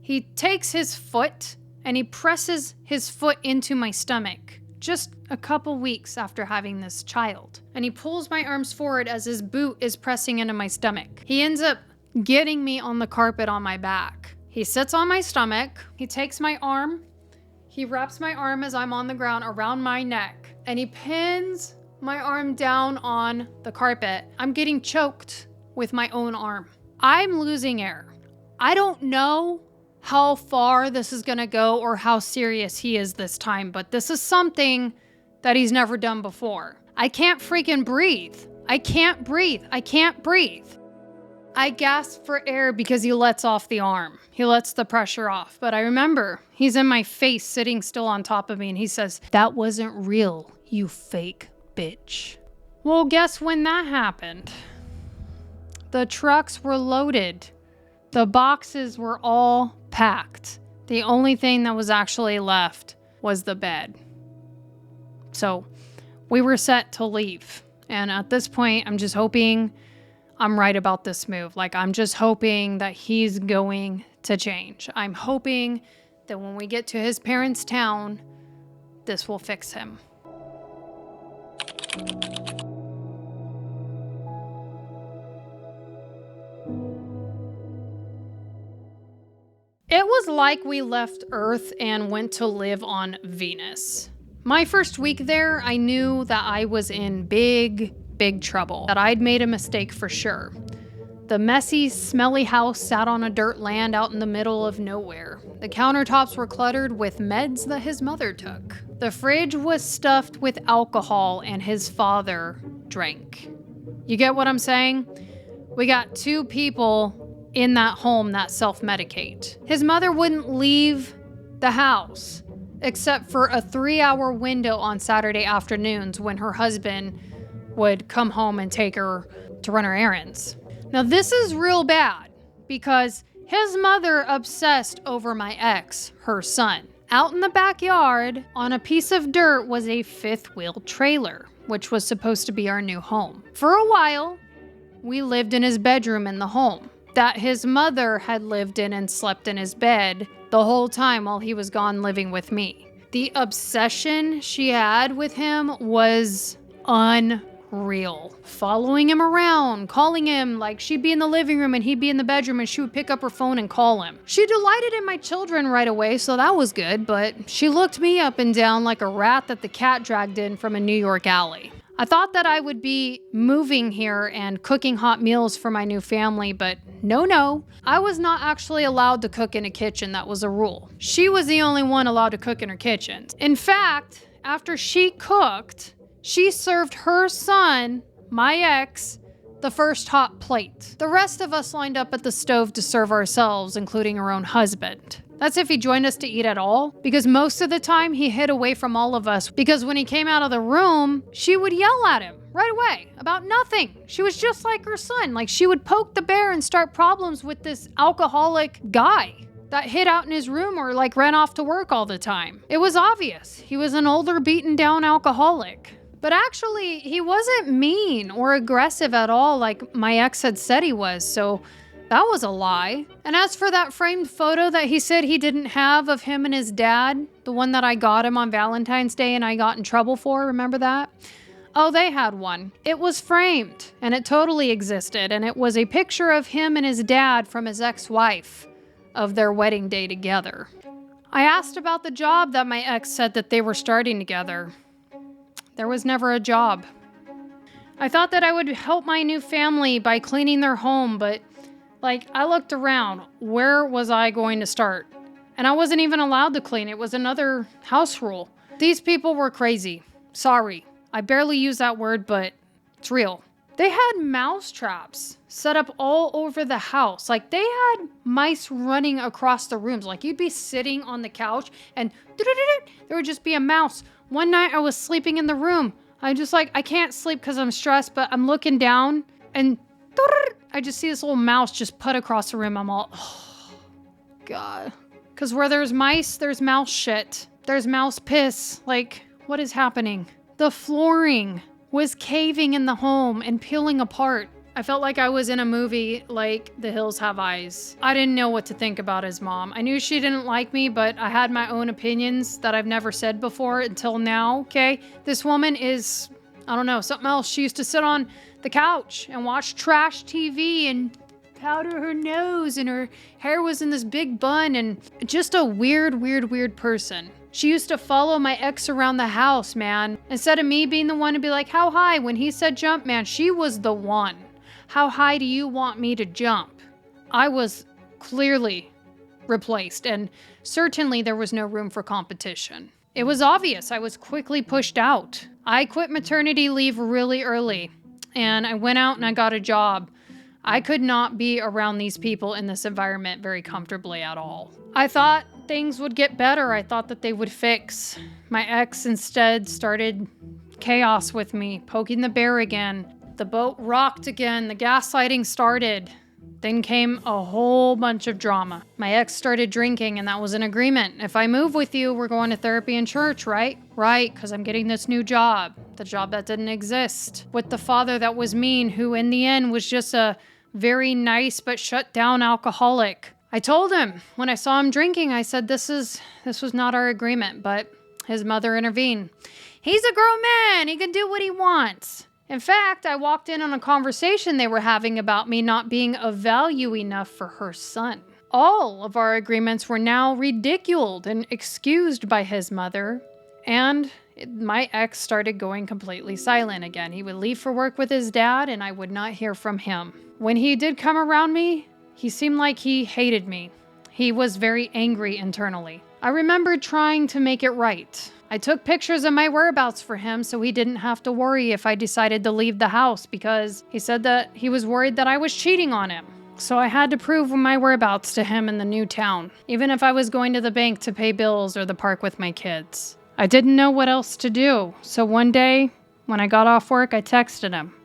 he takes his foot and he presses his foot into my stomach just a couple weeks after having this child. And he pulls my arms forward as his boot is pressing into my stomach. He ends up getting me on the carpet on my back. He sits on my stomach. He takes my arm. He wraps my arm as I'm on the ground around my neck. And he pins my arm down on the carpet. I'm getting choked with my own arm. I'm losing air. I don't know how far this is gonna go or how serious he is this time, but this is something that he's never done before. I can't freaking breathe. I can't breathe. I can't breathe. I gasp for air because he lets off the arm. He lets the pressure off. But I remember he's in my face sitting still on top of me and he says, "That wasn't real, you fake bitch." Well, guess when that happened? The trucks were loaded. The boxes were all packed. The only thing that was actually left was the bed. So we were set to leave. And at this point, I'm just hoping I'm right about this move. Like, I'm just hoping that he's going to change. I'm hoping that when we get to his parents' town, this will fix him. It was like we left Earth and went to live on Venus. My first week there, I knew that I was in big trouble, that I'd made a mistake for sure. The messy, smelly house sat on a dirt land out in the middle of nowhere. The countertops were cluttered with meds that his mother took. The fridge was stuffed with alcohol and his father drank. You get what I'm saying? We got 2 people in that home that self-medicate. His mother wouldn't leave the house except for a 3-hour window on Saturday afternoons when her husband would come home and take her to run her errands. Now this is real bad because his mother obsessed over my ex, her son. Out in the backyard on a piece of dirt was a 5th-wheel trailer, which was supposed to be our new home. For a while, we lived in his bedroom in the home that his mother had lived in and slept in his bed the whole time while he was gone living with me. The obsession she had with him was unreal. Following him around, calling him, like she'd be in the living room and he'd be in the bedroom and she would pick up her phone and call him. She delighted in my children right away, so that was good, but she looked me up and down like a rat that the cat dragged in from a New York alley. I thought that I would be moving here and cooking hot meals for my new family, but no. I was not actually allowed to cook in a kitchen. That was a rule. She was the only one allowed to cook in her kitchen. In fact, after she cooked, she served her son, my ex, the first hot plate. The rest of us lined up at the stove to serve ourselves, including her own husband. That's if he joined us to eat at all, because most of the time he hid away from all of us because when he came out of the room, she would yell at him right away about nothing. She was just like her son. Like, she would poke the bear and start problems with this alcoholic guy that hid out in his room or like ran off to work all the time. It was obvious. He was an older, beaten down alcoholic. But actually, he wasn't mean or aggressive at all like my ex had said he was, so that was a lie. And as for that framed photo that he said he didn't have of him and his dad, the one that I got him on Valentine's Day and I got in trouble for, remember that? Oh, they had one. It was framed, and it totally existed, and it was a picture of him and his dad from his ex-wife of their wedding day together. I asked about the job that my ex said that they were starting together. There was never a job. I thought that I would help my new family by cleaning their home, but I looked around. Where was I going to start? And I wasn't even allowed to clean. It was another house rule. These people were crazy. Sorry. I barely use that word, but it's real. They had mouse traps set up all over the house. Like, they had mice running across the rooms. Like, you'd be sitting on the couch and there would just be a mouse. One night I was sleeping in the room. I can't sleep because I'm stressed, but I'm looking down and I just see this little mouse just put across the room. I'm all, oh, God. Because where there's mice, there's mouse shit. There's mouse piss. Like, what is happening? The flooring was caving in the home and peeling apart. I felt like I was in a movie like The Hills Have Eyes. I didn't know what to think about his mom. I knew she didn't like me, but I had my own opinions that I've never said before until now, okay? This woman is, I don't know, something else. She used to sit on the couch and watch trash TV and powder her nose, and her hair was in this big bun, and just a weird person. She used to follow my ex around the house, man. Instead of me being the one to be like, how high? When he said jump, man, she was the one. How high do you want me to jump? I was clearly replaced, and certainly there was no room for competition. It was obvious I was quickly pushed out. I quit maternity leave really early, and I went out and I got a job. I could not be around these people in this environment very comfortably at all. I thought things would get better. I thought that they would fix. My ex instead started chaos with me, poking the bear again. The boat rocked again. The gaslighting started. Then came a whole bunch of drama. My ex started drinking, and that was an agreement. If I move with you, we're going to therapy and church, right? Right, because I'm getting this new job. The job that didn't exist. With the father that was mean, who in the end was just a very nice but shut down alcoholic. I told him when I saw him drinking, I said, this was not our agreement, but his mother intervened. He's a grown man. He can do what he wants. In fact, I walked in on a conversation they were having about me not being of value enough for her son. All of our agreements were now ridiculed and excused by his mother, and my ex started going completely silent again. He would leave for work with his dad, and I would not hear from him. When he did come around me, he seemed like he hated me. He was very angry internally. I remembered trying to make it right. I took pictures of my whereabouts for him so he didn't have to worry if I decided to leave the house, because he said that he was worried that I was cheating on him. So I had to prove my whereabouts to him in the new town, even if I was going to the bank to pay bills or the park with my kids. I didn't know what else to do, so one day, when I got off work, I texted him,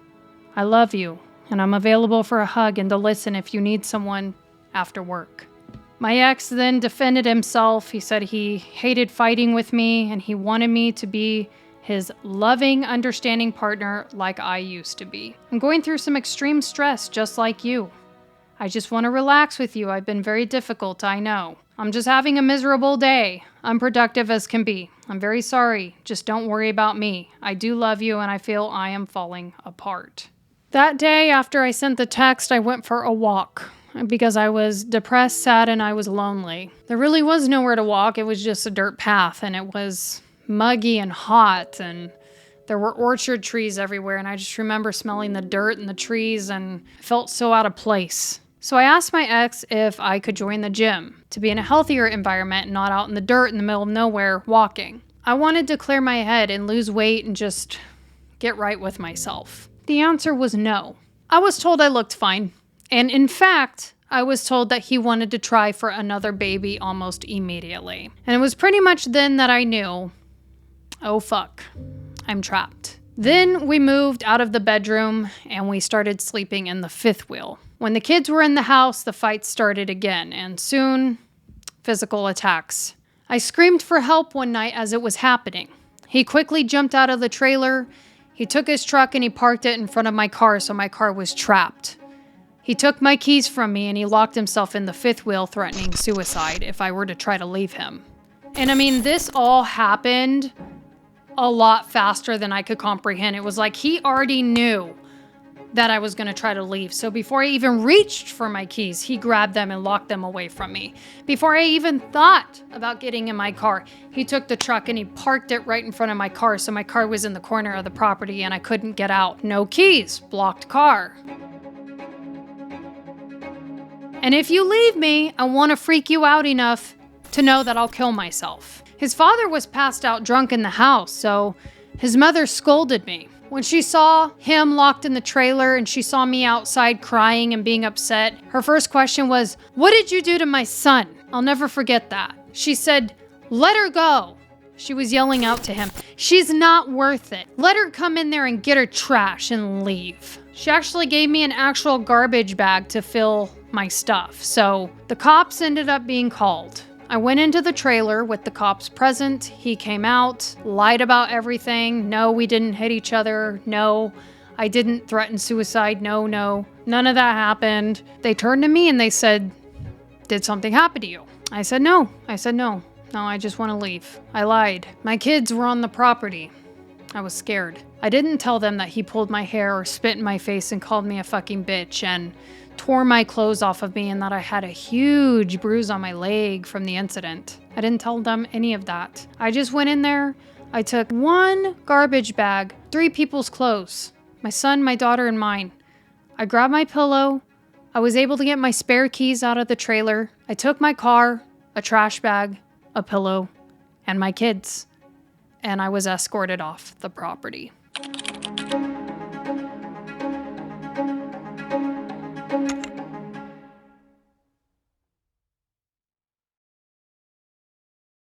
I love you, and I'm available for a hug and to listen if you need someone after work. My ex then defended himself. He said he hated fighting with me, and he wanted me to be his loving, understanding partner like I used to be. I'm going through some extreme stress just like you. I just want to relax with you. I've been very difficult, I know. I'm just having a miserable day, unproductive as can be. I'm very sorry. Just don't worry about me. I do love you, and I feel I am falling apart. That day after I sent the text, I went for a walk because I was depressed, sad, and I was lonely. There really was nowhere to walk. It was just a dirt path, and it was muggy and hot, and there were orchard trees everywhere, and I just remember smelling the dirt and the trees, and I felt so out of place. So I asked my ex if I could join the gym to be in a healthier environment and not out in the dirt in the middle of nowhere walking. I wanted to clear my head and lose weight and just get right with myself. The answer was no. I was told I looked fine. And in fact, I was told that he wanted to try for another baby almost immediately. And it was pretty much then that I knew, oh fuck, I'm trapped. Then we moved out of the bedroom and we started sleeping in the fifth wheel. When the kids were in the house, the fight started again, and soon, physical attacks. I screamed for help one night as it was happening. He quickly jumped out of the trailer. He took his truck and he parked it in front of my car, so my car was trapped. He took my keys from me and he locked himself in the fifth wheel, threatening suicide if I were to try to leave him. And I mean, this all happened a lot faster than I could comprehend. It was like he already knew that I was going to try to leave. So before I even reached for my keys, he grabbed them and locked them away from me. Before I even thought about getting in my car, he took the truck and he parked it right in front of my car. So my car was in the corner of the property and I couldn't get out. No keys, blocked car. And if you leave me, I want to freak you out enough to know that I'll kill myself. His father was passed out drunk in the house, so his mother scolded me. When she saw him locked in the trailer and she saw me outside crying and being upset, her first question was, "What did you do to my son?" I'll never forget that. She said, "Let her go." She was yelling out to him, "She's not worth it. Let her come in there and get her trash and leave." She actually gave me an actual garbage bag to fill my stuff. So the cops ended up being called. I went into the trailer with the cops present. He came out, lied about everything. No, we didn't hit each other. No, I didn't threaten suicide. No, none of that happened. They turned to me and they said, "Did something happen to you?" I said, no. No, I just want to leave. I lied. My kids were on the property. I was scared. I didn't tell them that he pulled my hair or spit in my face and called me a fucking bitch and tore my clothes off of me and that I had a huge bruise on my leg from the incident. I didn't tell them any of that. I just went in there. I took one garbage bag, 3 people's clothes, my son, my daughter, and mine. I grabbed my pillow. I was able to get my spare keys out of the trailer. I took my car, a trash bag, a pillow, and my kids. And I was escorted off the property.